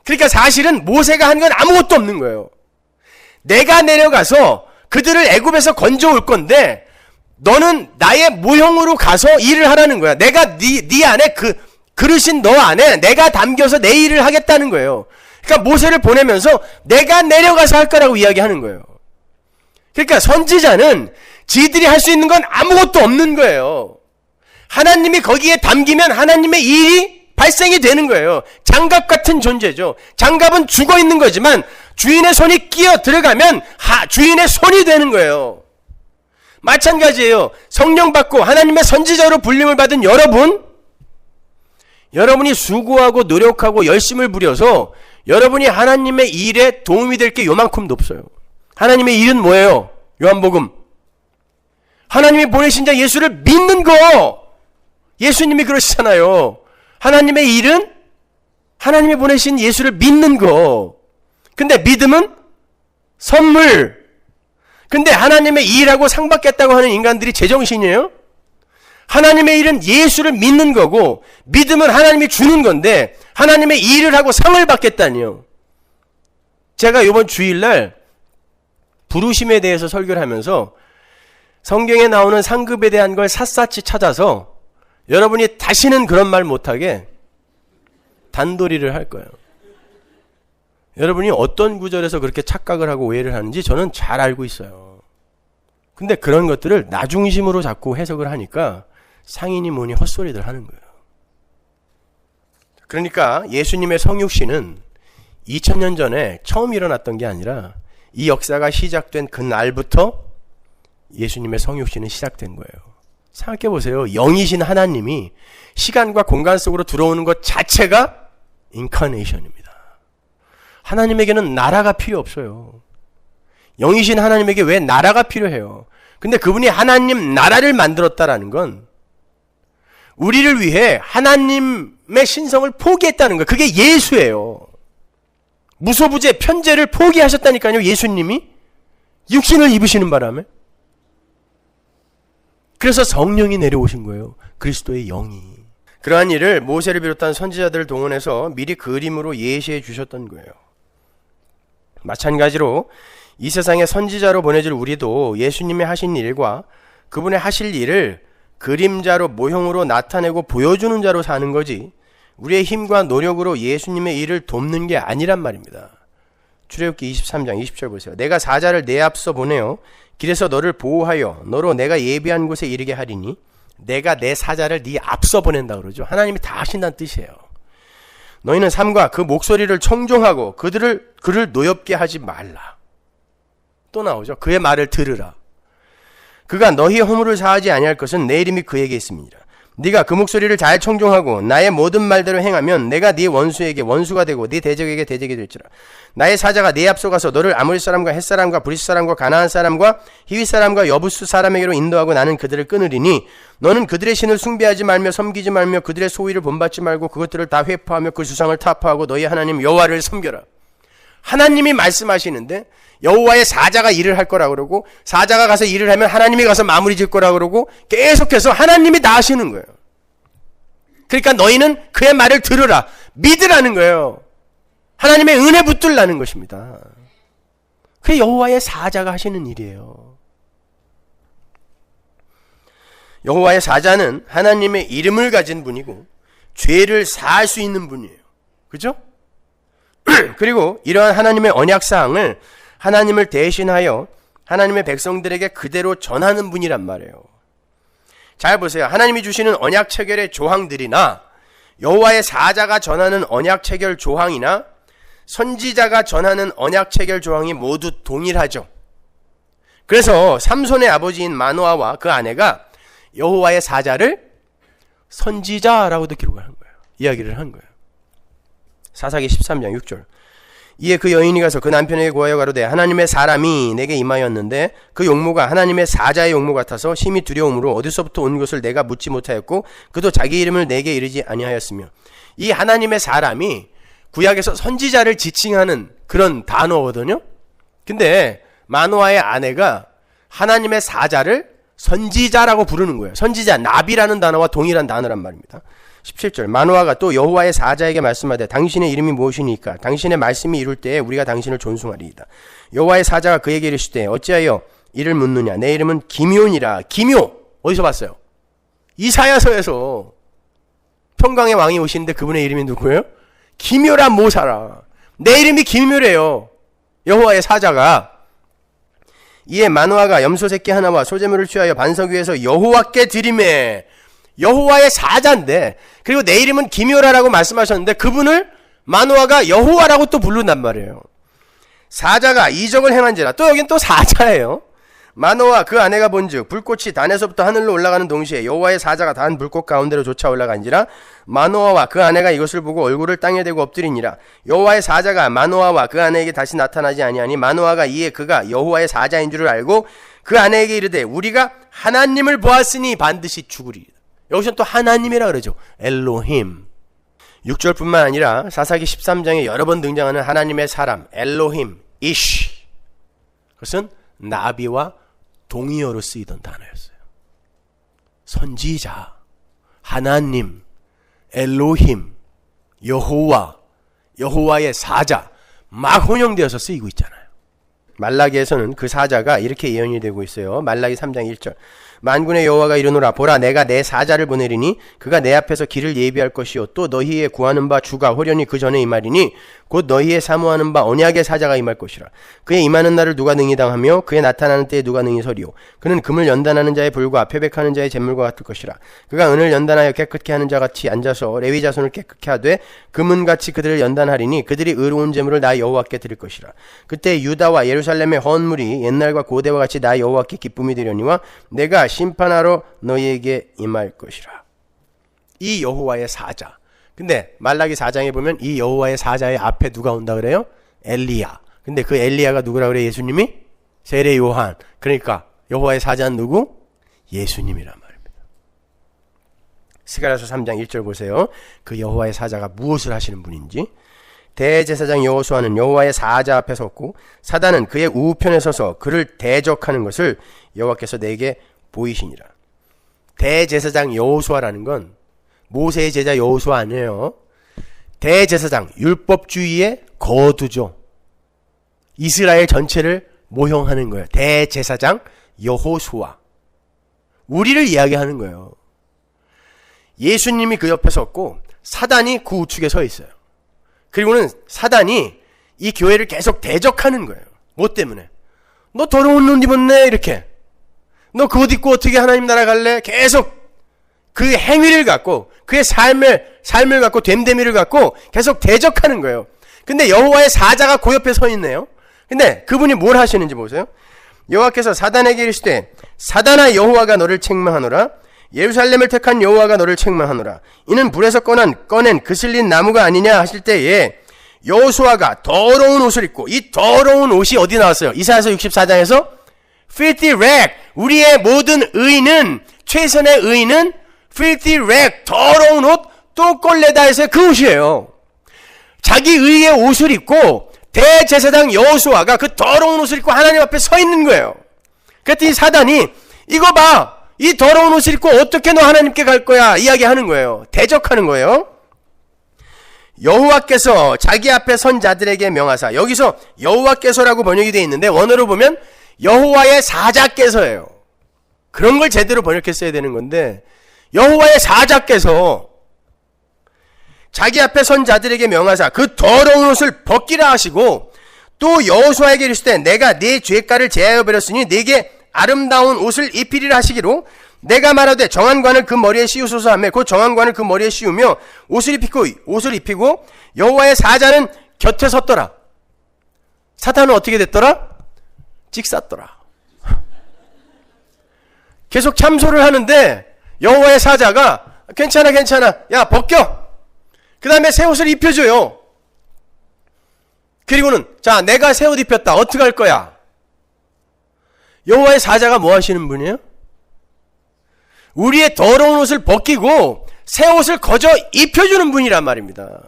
그러니까 사실은 모세가 한 건 아무것도 없는 거예요. 내가 내려가서 그들을 애굽에서 건져올 건데 너는 나의 모형으로 가서 일을 하라는 거야. 내가 네 안에 그릇인 너 안에 내가 담겨서 내 일을 하겠다는 거예요. 그러니까 모세를 보내면서 내가 내려가서 할 거라고 이야기하는 거예요. 그러니까 선지자는 지들이 할 수 있는 건 아무것도 없는 거예요. 하나님이 거기에 담기면 하나님의 일이 발생이 되는 거예요. 장갑 같은 존재죠. 장갑은 죽어 있는 거지만 주인의 손이 끼어 들어가면 주인의 손이 되는 거예요. 마찬가지예요. 성령 받고 하나님의 선지자로 불림을 받은 여러분이 수고하고 노력하고 열심을 부려서 여러분이 하나님의 일에 도움이 될 게 요만큼도 없어요. 하나님의 일은 뭐예요? 요한복음. 하나님이 보내신 자 예수를 믿는 거. 예수님이 그러시잖아요. 하나님의 일은 하나님이 보내신 예수를 믿는 거. 근데 믿음은 선물. 근데 하나님의 일하고 상 받겠다고 하는 인간들이 제정신이에요? 하나님의 일은 예수를 믿는 거고 믿음은 하나님이 주는 건데 하나님의 일을 하고 상을 받겠다니요. 제가 이번 주일날 부르심에 대해서 설교를 하면서 성경에 나오는 상급에 대한 걸 샅샅이 찾아서 여러분이 다시는 그런 말 못하게 단도리를 할 거예요. 여러분이 어떤 구절에서 그렇게 착각을 하고 오해를 하는지 저는 잘 알고 있어요. 근데 그런 것들을 나중심으로 자꾸 해석을 하니까 상인이 뭐니 헛소리들 하는 거예요. 그러니까 예수님의 성육신은 2000년 전에 처음 일어났던 게 아니라 이 역사가 시작된 그 날부터 예수님의 성육신은 시작된 거예요. 생각해 보세요. 영이신 하나님이 시간과 공간 속으로 들어오는 것 자체가 인카네이션입니다. 하나님에게는 나라가 필요 없어요. 영이신 하나님에게 왜 나라가 필요해요? 근데 그분이 하나님 나라를 만들었다라는 건 우리를 위해 하나님의 신성을 포기했다는 거예요. 그게 예수예요. 무소부재 편재를 포기하셨다니까요. 예수님이 육신을 입으시는 바람에. 그래서 성령이 내려오신 거예요. 그리스도의 영이. 그러한 일을 모세를 비롯한 선지자들을 동원해서 미리 그림으로 예시해 주셨던 거예요. 마찬가지로 이 세상에 선지자로 보내질 우리도 예수님이 하신 일과 그분의 하실 일을 그림자로 모형으로 나타내고 보여주는 자로 사는 거지 우리의 힘과 노력으로 예수님의 일을 돕는 게 아니란 말입니다. 출애굽기 23장 20절 보세요. 내가 사자를 내 앞서 보내어 길에서 너를 보호하여 너로 내가 예비한 곳에 이르게 하리니 내가 내 사자를 네 앞서 보낸다 그러죠. 하나님이 다 하신다는 뜻이에요. 너희는 삼가 그 목소리를 청종하고 그를 노엽게 하지 말라. 또 나오죠. 그의 말을 들으라. 그가 너희 허물을 사하지 아니할 것은 내 이름이 그에게 있습니다. 네가 그 목소리를 잘 청종하고 나의 모든 말대로 행하면 내가 네 원수에게 원수가 되고 네 대적에게 대적이 될지라. 나의 사자가 네 앞서가서 너를 아모리 사람과 헷 사람과 브리스 사람과 가나안 사람과 히윗 사람과 여부스 사람에게로 인도하고 나는 그들을 끊으리니 너는 그들의 신을 숭배하지 말며 섬기지 말며 그들의 소위를 본받지 말고 그것들을 다 회파하며 그 주상을 타파하고 너희 하나님 여호와를 섬겨라. 하나님이 말씀하시는데 여호와의 사자가 일을 할 거라 그러고 사자가 가서 일을 하면 하나님이 가서 마무리 질 거라 그러고 계속해서 하나님이 다 하시는 거예요. 그러니까 너희는 그의 말을 들으라. 믿으라는 거예요. 하나님의 은혜 붙들라는 것입니다. 그게 여호와의 사자가 하시는 일이에요. 여호와의 사자는 하나님의 이름을 가진 분이고 죄를 사할 수 있는 분이에요. 그죠? 그리고 이러한 하나님의 언약사항을 하나님을 대신하여 하나님의 백성들에게 그대로 전하는 분이란 말이에요. 잘 보세요. 하나님이 주시는 언약 체결의 조항들이나 여호와의 사자가 전하는 언약 체결 조항이나 선지자가 전하는 언약 체결 조항이 모두 동일하죠. 그래서 삼손의 아버지인 마노아와 그 아내가 여호와의 사자를 선지자라고도 기록을 한 거예요. 이야기를 한 거예요. 사사기 13장 6절. 이에 그 여인이 가서 그 남편에게 고하여 가로되 하나님의 사람이 내게 임하였는데 그 용모가 하나님의 사자의 용모 같아서 심히 두려움으로 어디서부터 온 것을 내가 묻지 못하였고 그도 자기 이름을 내게 이르지 아니하였으며. 이 하나님의 사람이 구약에서 선지자를 지칭하는 그런 단어거든요. 근데 마노아의 아내가 하나님의 사자를 선지자라고 부르는 거예요. 선지자, 나비라는 단어와 동일한 단어란 말입니다. 17절. 마노아가 또 여호와의 사자에게 말씀하되 당신의 이름이 무엇이니까 당신의 말씀이 이룰 때에 우리가 당신을 존숭하리이다. 여호와의 사자가 그에게 이르시되 어찌하여 이를 묻느냐. 내 이름은 기묘니라. 기묘 어디서 봤어요? 이사야서에서 평강의 왕이 오시는데 그분의 이름이 누구예요? 기묘란 모사라. 내 이름이 기묘래요. 여호와의 사자가. 이에 마노아가 염소 새끼 하나와 소제물을 취하여 반석 위에서 여호와께 드리매. 여호와의 사자인데, 그리고 내 이름은 기묘라라고 말씀하셨는데 그분을 마노아가 여호와라고 또 부른단 말이에요. 사자가 이적을 행한지라. 또 여긴 또 사자예요. 마노아 그 아내가 본즉 불꽃이 단에서부터 하늘로 올라가는 동시에 여호와의 사자가 단 불꽃 가운데로 쫓아 올라간지라. 마노아와 그 아내가 이것을 보고 얼굴을 땅에 대고 엎드리니라. 여호와의 사자가 마노아와 그 아내에게 다시 나타나지 아니하니 마노아가 이에 그가 여호와의 사자인 줄을 알고 그 아내에게 이르되 우리가 하나님을 보았으니 반드시 죽으리이다. 여기서 또 하나님이라 그러죠. 엘로힘. 6절뿐만 아니라 사사기 13장에 여러 번 등장하는 하나님의 사람 엘로힘, 이쉬. 그것은 나비와 동의어로 쓰이던 단어였어요. 선지자, 하나님, 엘로힘, 여호와, 여호와의 사자 막 혼용되어서 쓰이고 있잖아요. 말라기에서는 그 사자가 이렇게 예언이 되고 있어요. 말라기 3장 1절. 만군의 여호와가 이르노라 보라 내가 내 사자를 보내리니 그가 내 앞에서 길을 예비할 것이요 또 너희의 구하는 바 주가 호련히 그 전에 임하리니 곧 너희의 사모하는 바 언약의 사자가 임할 것이라. 그의 임하는 날을 누가 능히 당하며 그의 나타나는 때에 누가 능히 서리오. 그는 금을 연단하는 자의 불과 패백하는 자의 잿물과 같을 것이라. 그가 은을 연단하여 깨끗게 하는 자같이 앉아서 레위 자손을 깨끗게 하되 금은같이 그들을 연단하리니 그들이 의로운 제물을 나 여호와께 드릴 것이라. 그때 유다와 예루살렘의 헌물이 옛날과 고대와 같이 나 여호와께 기쁨이 되려니와 내가 심판하러 너희에게 임할 것이라. 이 여호와의 사자. 근데 말라기 4장에 보면 이 여호와의 사자의 앞에 누가 온다 그래요? 엘리야. 근데 그 엘리야가 누구라 그래? 예수님이? 세례 요한. 그러니까 여호와의 사자는 누구? 예수님이란 말입니다. 스가랴서 3장 1절 보세요. 그 여호와의 사자가 무엇을 하시는 분인지. 대제사장 여호수아는 여호와의 사자 앞에 섰고 사단은 그의 우편에 서서 그를 대적하는 것을 여호와께서 내게 보이시니라. 대제사장 여호수아라는 건 모세의 제자 여호수아 아니에요. 대제사장, 율법주의의 거두죠. 이스라엘 전체를 모형하는 거예요. 대제사장 여호수아. 우리를 이야기하는 거예요. 예수님이 그 옆에 섰고 사단이 그 우측에 서 있어요. 그리고는 사단이 이 교회를 계속 대적하는 거예요. 뭐 때문에? 너 더러운 옷 입었네 이렇게. 너 그 옷 입고 어떻게 하나님 나라 갈래? 계속 그 행위를 갖고 그의 삶을 갖고 됨됨이를 갖고 계속 대적하는 거예요. 근데 여호와의 사자가 그 옆에 서 있네요. 근데 그분이 뭘 하시는지 보세요. 여호와께서 사단에게 이르시되 사단아 여호와가 너를 책망하노라. 예루살렘을 택한 여호와가 너를 책망하노라. 이는 불에서 꺼낸 그슬린 나무가 아니냐 하실 때에 여호수아가 더러운 옷을 입고, 이 더러운 옷이 어디 나왔어요? 이사야서 64장에서 filthy rag, 우리의 모든 의인은, 최선의 의인은 filthy rag, 더러운 옷, 똥꼴레다 해서 그 옷이에요. 자기 의의 옷을 입고 대제사장 여호수아가 그 더러운 옷을 입고 하나님 앞에 서 있는 거예요. 그랬더니 사단이 이거 봐, 이 더러운 옷을 입고 어떻게 너 하나님께 갈 거야 이야기하는 거예요. 대적하는 거예요. 여호와께서 자기 앞에 선 자들에게 명하사, 여기서 여호와께서라고 번역이 되어 있는데 원어로 보면 여호와의 사자께서예요. 그런 걸 제대로 번역했어야 되는 건데, 여호와의 사자께서 자기 앞에 선 자들에게 명하사 그 더러운 옷을 벗기라 하시고, 또 여호수아에게 이르시되 내가 네 죄가를 제하여 버렸으니 네게 아름다운 옷을 입히리라 하시기로, 내가 말하되 정한관을 그 머리에 씌우소서 하며 곧 정한관을 그 머리에 씌우며 옷을 입히고 여호와의 사자는 곁에 섰더라. 사탄은 어떻게 됐더라? 찍쌌더라. 계속 참소를 하는데 여호와의 사자가 괜찮아 야 벗겨, 그 다음에 새 옷을 입혀줘요. 그리고는 자 내가 새 옷 입혔다, 어떻게 할 거야? 여호와의 사자가 뭐 하시는 분이에요? 우리의 더러운 옷을 벗기고 새 옷을 거저 입혀주는 분이란 말입니다.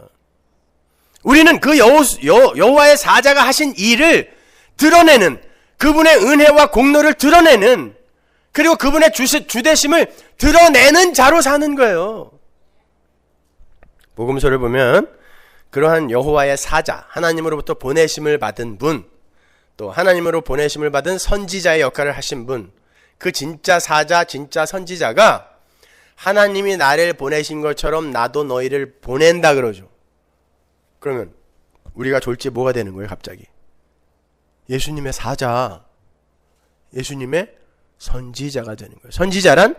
우리는 그 여호와의 사자가 하신 일을 드러내는, 그분의 은혜와 공로를 드러내는, 그리고 그분의 주대심을 드러내는 자로 사는 거예요. 복음서를 보면 그러한 여호와의 사자, 하나님으로부터 보내심을 받은 분, 또 하나님으로 보내심을 받은 선지자의 역할을 하신 분, 그 진짜 사자, 진짜 선지자가 하나님이 나를 보내신 것처럼 나도 너희를 보낸다 그러죠. 그러면 우리가 졸지 뭐가 되는 거예요 갑자기? 예수님의 사자, 예수님의 선지자가 되는 거예요. 선지자란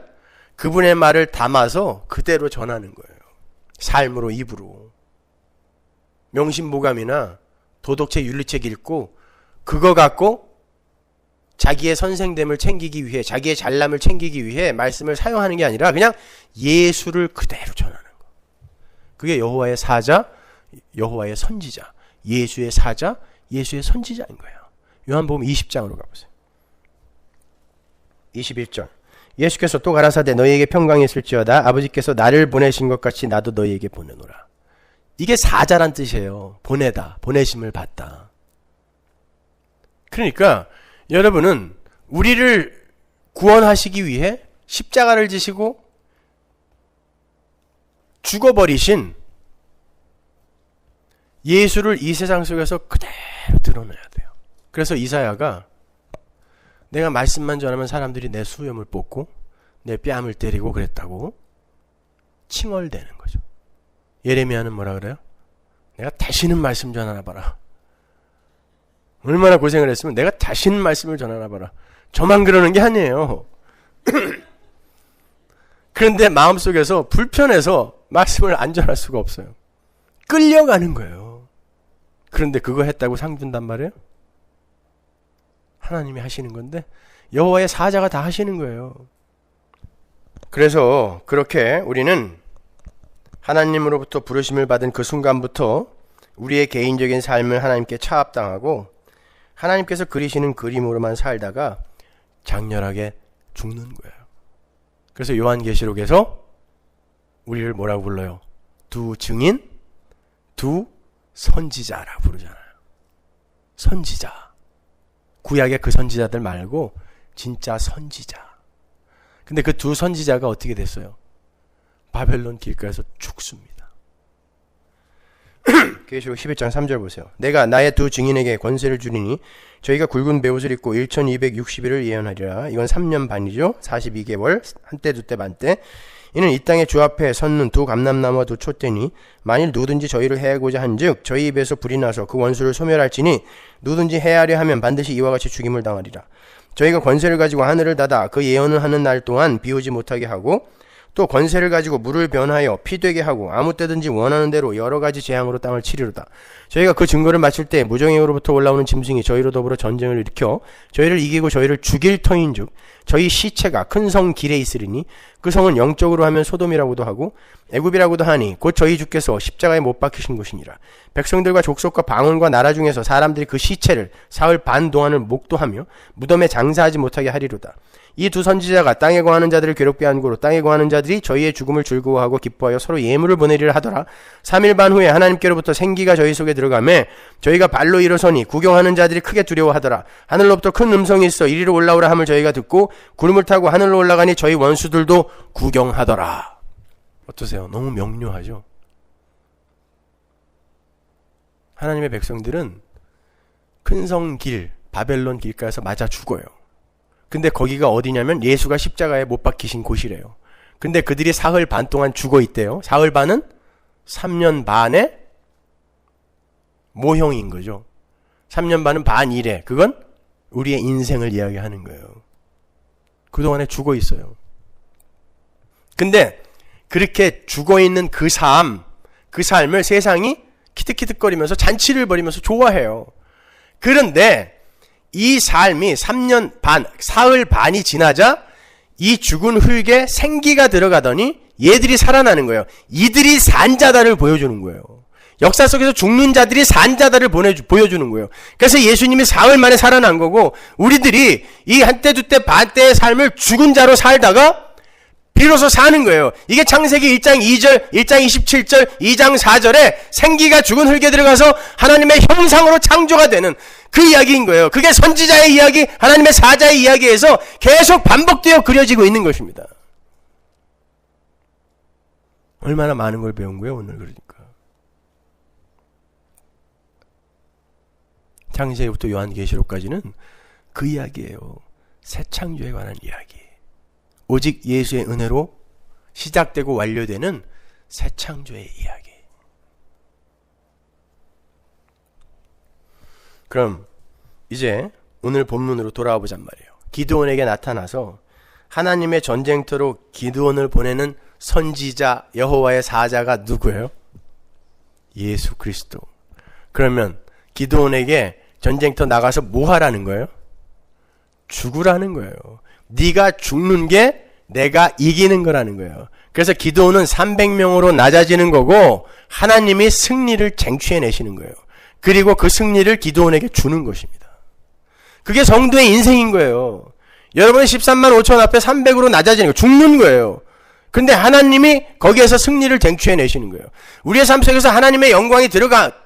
그분의 말을 담아서 그대로 전하는 거예요. 삶으로, 입으로. 명심보감이나 도덕책, 윤리책 읽고 그거 갖고 자기의 선생됨을 챙기기 위해, 자기의 잘남을 챙기기 위해 말씀을 사용하는 게 아니라 그냥 예수를 그대로 전하는 거. 그게 여호와의 사자, 여호와의 선지자, 예수의 사자, 예수의 선지자인 거예요. 요한복음 20장으로 가보세요. 21절. 예수께서 또 가라사대 너희에게 평강이 있을지어다. 아버지께서 나를 보내신 것 같이 나도 너희에게 보내노라. 이게 사자란 뜻이에요. 보내다, 보내심을 받다. 그러니까 여러분은 우리를 구원하시기 위해 십자가를 지시고 죽어버리신 예수를 이 세상 속에서 그대로 드러내야 돼요. 그래서 이사야가 내가 말씀만 전하면 사람들이 내 수염을 뽑고 내 뺨을 때리고 그랬다고 칭얼대는 거죠. 예레미야는 뭐라 그래요? 내가 다시는 말씀 전하나 봐라. 얼마나 고생을 했으면 내가 다시는 말씀을 전하나 봐라. 저만 그러는 게 아니에요. 그런데 마음속에서 불편해서 말씀을 안 전할 수가 없어요. 끌려가는 거예요. 그런데 그거 했다고 상 준단 말이에요? 하나님이 하시는 건데 여호와의 사자가 다 하시는 거예요. 그래서 그렇게 우리는 하나님으로부터 부르심을 받은 그 순간부터 우리의 개인적인 삶을 하나님께 차압당하고 하나님께서 그리시는 그림으로만 살다가 장렬하게 죽는 거예요. 그래서 요한계시록에서 우리를 뭐라고 불러요? 두 증인, 두 선지자라고 부르잖아요. 선지자. 구약의 그 선지자들 말고 진짜 선지자. 근데 그 두 선지자가 어떻게 됐어요? 바벨론 길가에서 죽습니다. 계시록 11장 3절 보세요. 내가 나의 두 증인에게 권세를 주리니 저희가 굵은 베옷을 입고 1260일을 예언하리라. 이건 3년 반이죠. 42개월, 한때 두때 반때. 이는 이 땅의 주 앞에 섰는 두 감람나무와 두 촛대니 만일 누구든지 저희를 해하고자 한즉 저희 입에서 불이 나서 그 원수를 소멸할지니 누구든지 해하려 하면 반드시 이와 같이 죽임을 당하리라. 저희가 권세를 가지고 하늘을 닫아 그 예언을 하는 날 동안 비오지 못하게 하고 또 권세를 가지고 물을 변하여 피 되게 하고 아무 때든지 원하는 대로 여러 가지 재앙으로 땅을 치리로다. 저희가 그 증거를 마칠 때 무정행으로부터 올라오는 짐승이 저희로 더불어 전쟁을 일으켜 저희를 이기고 저희를 죽일 터인즉 저희 시체가 큰 성 길에 있으리니 그 성은 영적으로 하면 소돔이라고도 하고 애굽이라고도 하니 곧 저희 주께서 십자가에 못 박히신 곳이니라. 백성들과 족속과 방언과 나라 중에서 사람들이 그 시체를 사흘 반 동안을 목도하며 무덤에 장사하지 못하게 하리로다. 이 두 선지자가 땅에 거하는 자들을 괴롭게 한 고로 땅에 거하는 자들이 저희의 죽음을 즐거워하고 기뻐하여 서로 예물을 보내리라 하더라. 3일 반 후에 하나님께로부터 생기가 저희 속에 들어가매 저희가 발로 일어서니 구경하는 자들이 크게 두려워하더라. 하늘로부터 큰 음성이 있어 이리로 올라오라 함을 저희가 듣고 구름을 타고 하늘로 올라가니 저희 원수들도 구경하더라. 어떠세요? 너무 명료하죠? 하나님의 백성들은 큰 성 길, 바벨론 길가에서 맞아 죽어요. 근데 거기가 어디냐면 예수가 십자가에 못 박히신 곳이래요. 근데 그들이 사흘 반 동안 죽어 있대요. 사흘 반은 3년 반의 모형인 거죠. 3년 반은 반이래. 그건 우리의 인생을 이야기하는 거예요. 그동안에 죽어 있어요. 근데 그렇게 죽어 있는 그 삶을 세상이 키득키득거리면서 잔치를 벌이면서 좋아해요. 그런데 이 삶이 3년 반, 사흘 반이 지나자 이 죽은 흙에 생기가 들어가더니 얘들이 살아나는 거예요. 이들이 산자다를 보여주는 거예요. 역사 속에서 죽는 자들이 산자다를 보여주는 거예요. 그래서 예수님이 사흘 만에 살아난 거고 우리들이 이 한때 두때 반때의 삶을 죽은 자로 살다가 비로소 사는 거예요. 이게 창세기 1장 2절, 1장 27절, 2장 4절에 생기가 죽은 흙에 들어가서 하나님의 형상으로 창조가 되는 그 이야기인 거예요. 그게 선지자의 이야기, 하나님의 사자의 이야기에서 계속 반복되어 그려지고 있는 것입니다. 얼마나 많은 걸 배운 거예요, 오늘 그러니까. 창세기부터 요한계시록까지는 그 이야기예요. 새 창조에 관한 이야기. 오직 예수의 은혜로 시작되고 완료되는 새 창조의 이야기. 그럼 이제 오늘 본문으로 돌아와 보잔 말이에요. 기드온에게 나타나서 하나님의 전쟁터로 기드온을 보내는 선지자 여호와의 사자가 누구예요? 예수 그리스도. 그러면 기드온에게 전쟁터 나가서 뭐 하라는 거예요? 죽으라는 거예요. 네가 죽는 게 내가 이기는 거라는 거예요. 그래서 기드온은 300명으로 낮아지는 거고 하나님이 승리를 쟁취해내시는 거예요. 그리고 그 승리를 기드온에게 주는 것입니다. 그게 성도의 인생인 거예요. 여러분은 13만 5천 앞에 300으로 낮아지는 거, 죽는 거예요. 근데 하나님이 거기에서 승리를 쟁취해내시는 거예요. 우리의 삶 속에서 하나님의 영광이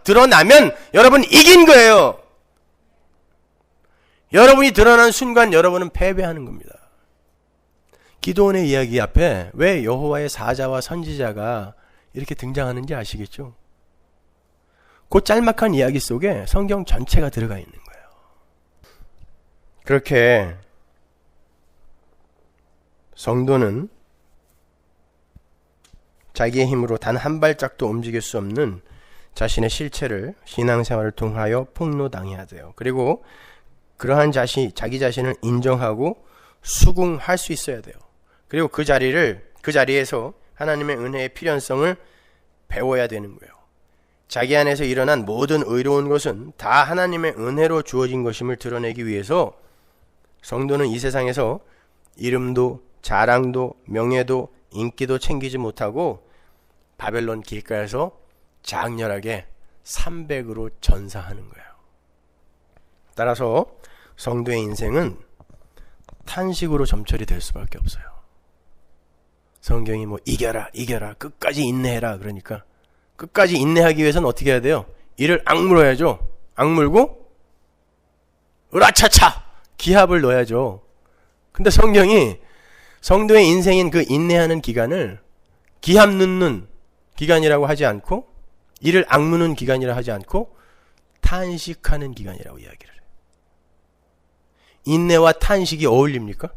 드러나면 여러분 이긴 거예요. 여러분이 드러난 순간 여러분은 패배하는 겁니다. 기드온의 이야기 앞에 왜 여호와의 사자와 선지자가 이렇게 등장하는지 아시겠죠? 그 짤막한 이야기 속에 성경 전체가 들어가 있는 거예요. 그렇게 성도는 자기의 힘으로 단 한 발짝도 움직일 수 없는 자신의 실체를 신앙생활을 통하여 폭로당해야 돼요. 그리고 그러한 자기 자신을 인정하고 수긍할 수 있어야 돼요. 그리고 그 자리에서 하나님의 은혜의 필연성을 배워야 되는 거예요. 자기 안에서 일어난 모든 의로운 것은 다 하나님의 은혜로 주어진 것임을 드러내기 위해서 성도는 이 세상에서 이름도 자랑도 명예도 인기도 챙기지 못하고 바벨론 길가에서 장렬하게 300으로 전사하는 거예요. 따라서 성도의 인생은 탄식으로 점철이 될 수밖에 없어요. 성경이 이겨라 끝까지 인내해라 그러니까 끝까지 인내하기 위해서는 어떻게 해야 돼요? 이를 악물어야죠. 악물고 으라차차 기합을 넣어야죠. 근데 성경이 성도의 인생인 그 인내하는 기간을 기합 넣는 기간이라고 하지 않고 이를 악무는 기간이라 하지 않고 탄식하는 기간이라고 이야기를 해요. 인내와 탄식이 어울립니까?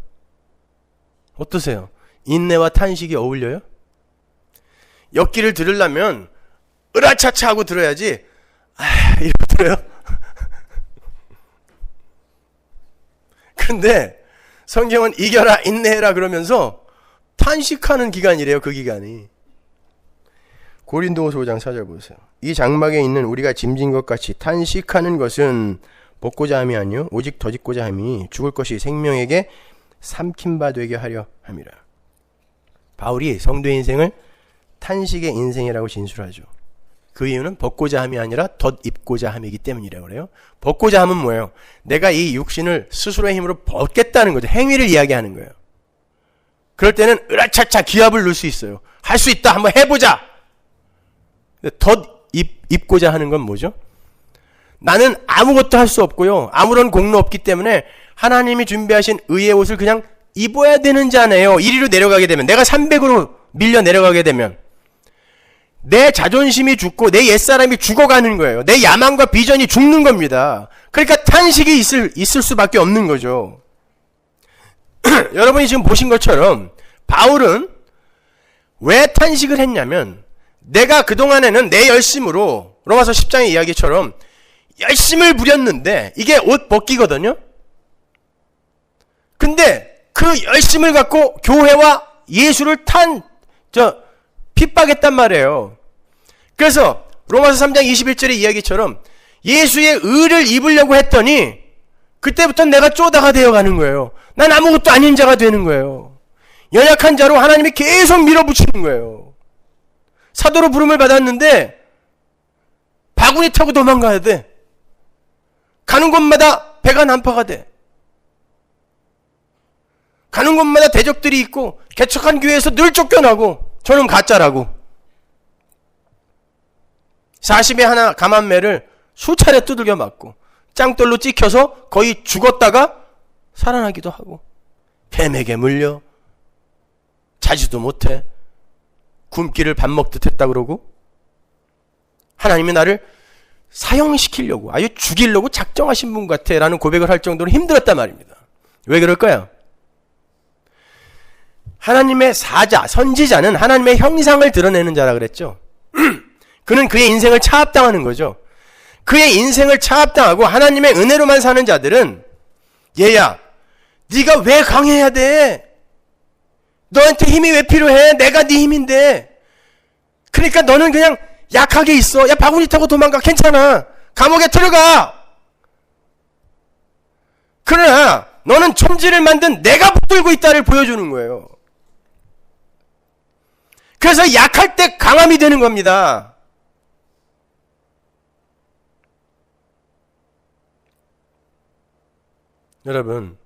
어떠세요? 인내와 탄식이 어울려요? 엿기를 들으려면 으라차차 하고 들어야지 이러고 들어요? 그런데 성경은 이겨라 인내해라 그러면서 탄식하는 기간이래요. 그 기간이. 고린도후서 5장 4절 보세요. 이 장막에 있는 우리가 짐진 것 같이 탄식하는 것은 벗고자 함이 아니요 오직 더 짓고자 함이 죽을 것이 생명에게 삼킨 바 되게 하려 함이라. 바울이 성도의 인생을 탄식의 인생이라고 진술하죠. 그 이유는 벗고자 함이 아니라 덧 입고자 함이기 때문이라고 그래요. 벗고자 함은 뭐예요? 내가 이 육신을 스스로의 힘으로 벗겠다는 거죠. 행위를 이야기하는 거예요. 그럴 때는 으라차차 기합을 넣을 수 있어요. 할 수 있다. 한번 해보자. 덧 입고자 하는 건 뭐죠? 나는 아무것도 할 수 없고요. 아무런 공로 없기 때문에 하나님이 준비하신 의의 옷을 그냥 입어야 되는 자네요. 1위로 내려가게 되면, 내가 300으로 밀려 내려가게 되면 내 자존심이 죽고 내 옛사람이 죽어가는 거예요. 내 야망과 비전이 죽는 겁니다. 그러니까 탄식이 있을 수밖에 없는 거죠. 여러분이 지금 보신 것처럼 바울은 왜 탄식을 했냐면, 내가 그동안에는 내 열심으로 로마서 10장의 이야기처럼 열심을 부렸는데 이게 옷 벗기거든요. 근데 그 열심을 갖고 교회와 예수를 핍박했단 말이에요. 그래서 로마서 3장 21절의 이야기처럼 예수의 의를 입으려고 했더니 그때부터 내가 쪼다가 되어가는 거예요. 난 아무것도 아닌 자가 되는 거예요. 연약한 자로 하나님이 계속 밀어붙이는 거예요. 사도로 부름을 받았는데 바구니 타고 도망가야 돼. 가는 곳마다 배가 난파가 돼. 가는 곳마다 대적들이 있고 개척한 교회에서 늘 쫓겨나고 저는 가짜라고. 40에 하나 감한매를 수차례 두들겨 맞고 짱돌로 찍혀서 거의 죽었다가 살아나기도 하고, 뱀에게 물려 자지도 못해 굶기를 밥 먹듯 했다 그러고, 하나님이 나를 사형시키려고, 아예 죽이려고 작정하신 분 같아 라는 고백을 할 정도로 힘들었단 말입니다. 왜 그럴까요? 하나님의 사자, 선지자는 하나님의 형상을 드러내는 자라 그랬죠. 그는 그의 인생을 차압당하는 거죠. 그의 인생을 차압당하고 하나님의 은혜로만 사는 자들은, 얘야, 네가 왜 강해야 돼? 너한테 힘이 왜 필요해? 내가 네 힘인데. 그러니까 너는 그냥 약하게 있어. 야, 바구니 타고 도망가. 괜찮아. 감옥에 들어가. 그러나 너는 천지를 만든 내가 붙들고 있다를 보여주는 거예요. 그래서 약할 때 강함이 되는 겁니다. 여러분,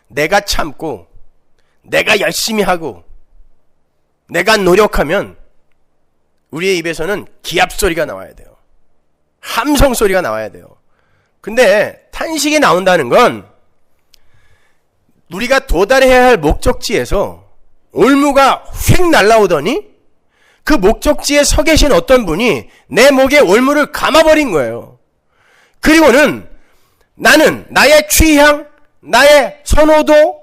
내가 참고 내가 열심히 하고 내가 노력하면 우리의 입에서는 기합 소리가 나와야 돼요. 함성 소리가 나와야 돼요. 근데 탄식이 나온다는 건 우리가 도달해야 할 목적지에서 올무가 휙 날아오더니 그 목적지에 서 계신 어떤 분이 내 목에 올무를 감아버린 거예요. 그리고는 나는 나의 취향, 나의 선호도,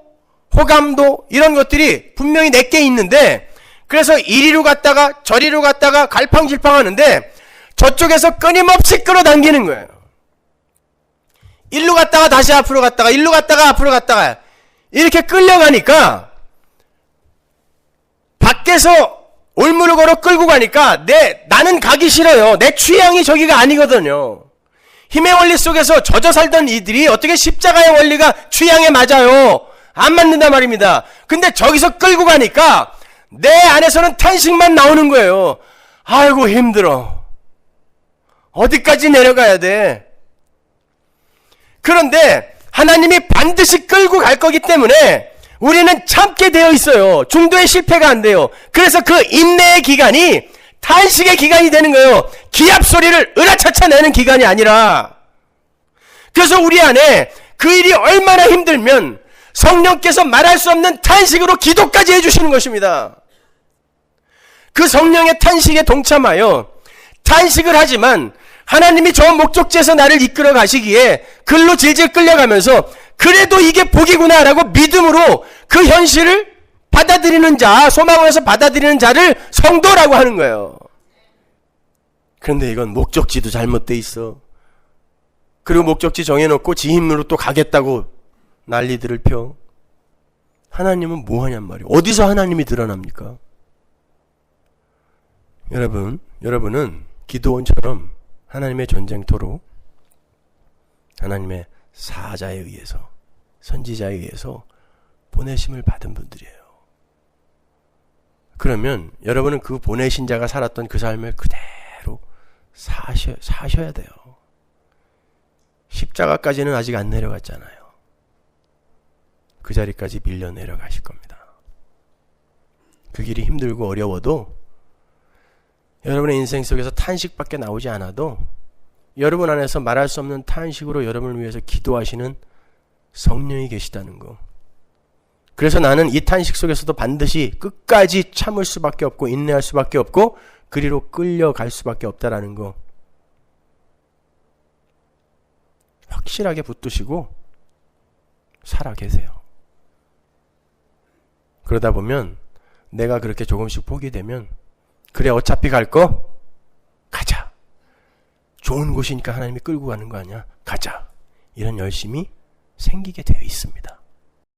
호감도 이런 것들이 분명히 내게 있는데, 그래서 이리로 갔다가 저리로 갔다가 갈팡질팡 하는데 저쪽에서 끊임없이 끌어당기는 거예요. 일로 갔다가 다시 앞으로 갔다가 일로 갔다가 앞으로 갔다가 이렇게 끌려가니까, 밖에서 올무를 걸어 끌고 가니까 나는 가기 싫어요. 내 취향이 저기가 아니거든요. 힘의 원리 속에서 젖어 살던 이들이 어떻게 십자가의 원리가 취향에 맞아요? 안 맞는단 말입니다. 근데 저기서 끌고 가니까 내 안에서는 탄식만 나오는 거예요. 아이고 힘들어. 어디까지 내려가야 돼? 그런데 하나님이 반드시 끌고 갈 거기 때문에 우리는 참게 되어 있어요. 중도에 실패가 안 돼요. 그래서 그 인내의 기간이 탄식의 기간이 되는 거예요. 기합 소리를 으라차차 내는 기간이 아니라. 그래서 우리 안에 그 일이 얼마나 힘들면 성령께서 말할 수 없는 탄식으로 기도까지 해주시는 것입니다. 그 성령의 탄식에 동참하여 탄식을 하지만 하나님이 저 목적지에서 나를 이끌어 가시기에 글로 질질 끌려가면서 그래도 이게 복이구나 라고 믿음으로 그 현실을 받아들이는 자, 소망에서 받아들이는 자를 성도라고 하는 거예요. 그런데 이건 목적지도 잘못돼 있어. 그리고 목적지 정해놓고 지 힘으로 또 가겠다고 난리들을 펴. 하나님은 뭐 하냔 말이에요. 어디서 하나님이 드러납니까? 여러분은 기드온처럼 하나님의 전쟁터로 하나님의 사자에 의해서, 선지자에 의해서 보내심을 받은 분들이에요. 그러면 여러분은 그 보내신 자가 살았던 그 삶을 그대로 사셔야 돼요. 십자가까지는 아직 안 내려갔잖아요. 그 자리까지 밀려 내려가실 겁니다. 그 길이 힘들고 어려워도 여러분의 인생 속에서 탄식밖에 나오지 않아도 여러분 안에서 말할 수 없는 탄식으로 여러분을 위해서 기도하시는 성령이 계시다는 거. 그래서 나는 이 탄식 속에서도 반드시 끝까지 참을 수밖에 없고 인내할 수밖에 없고 그리로 끌려갈 수밖에 없다라는 거. 확실하게 붙드시고 살아 계세요. 그러다 보면 내가 그렇게 조금씩 포기되면 그래 어차피 갈 거 가자. 좋은 곳이니까 하나님이 끌고 가는 거 아니야. 가자. 이런 열심이 생기게 되어 있습니다.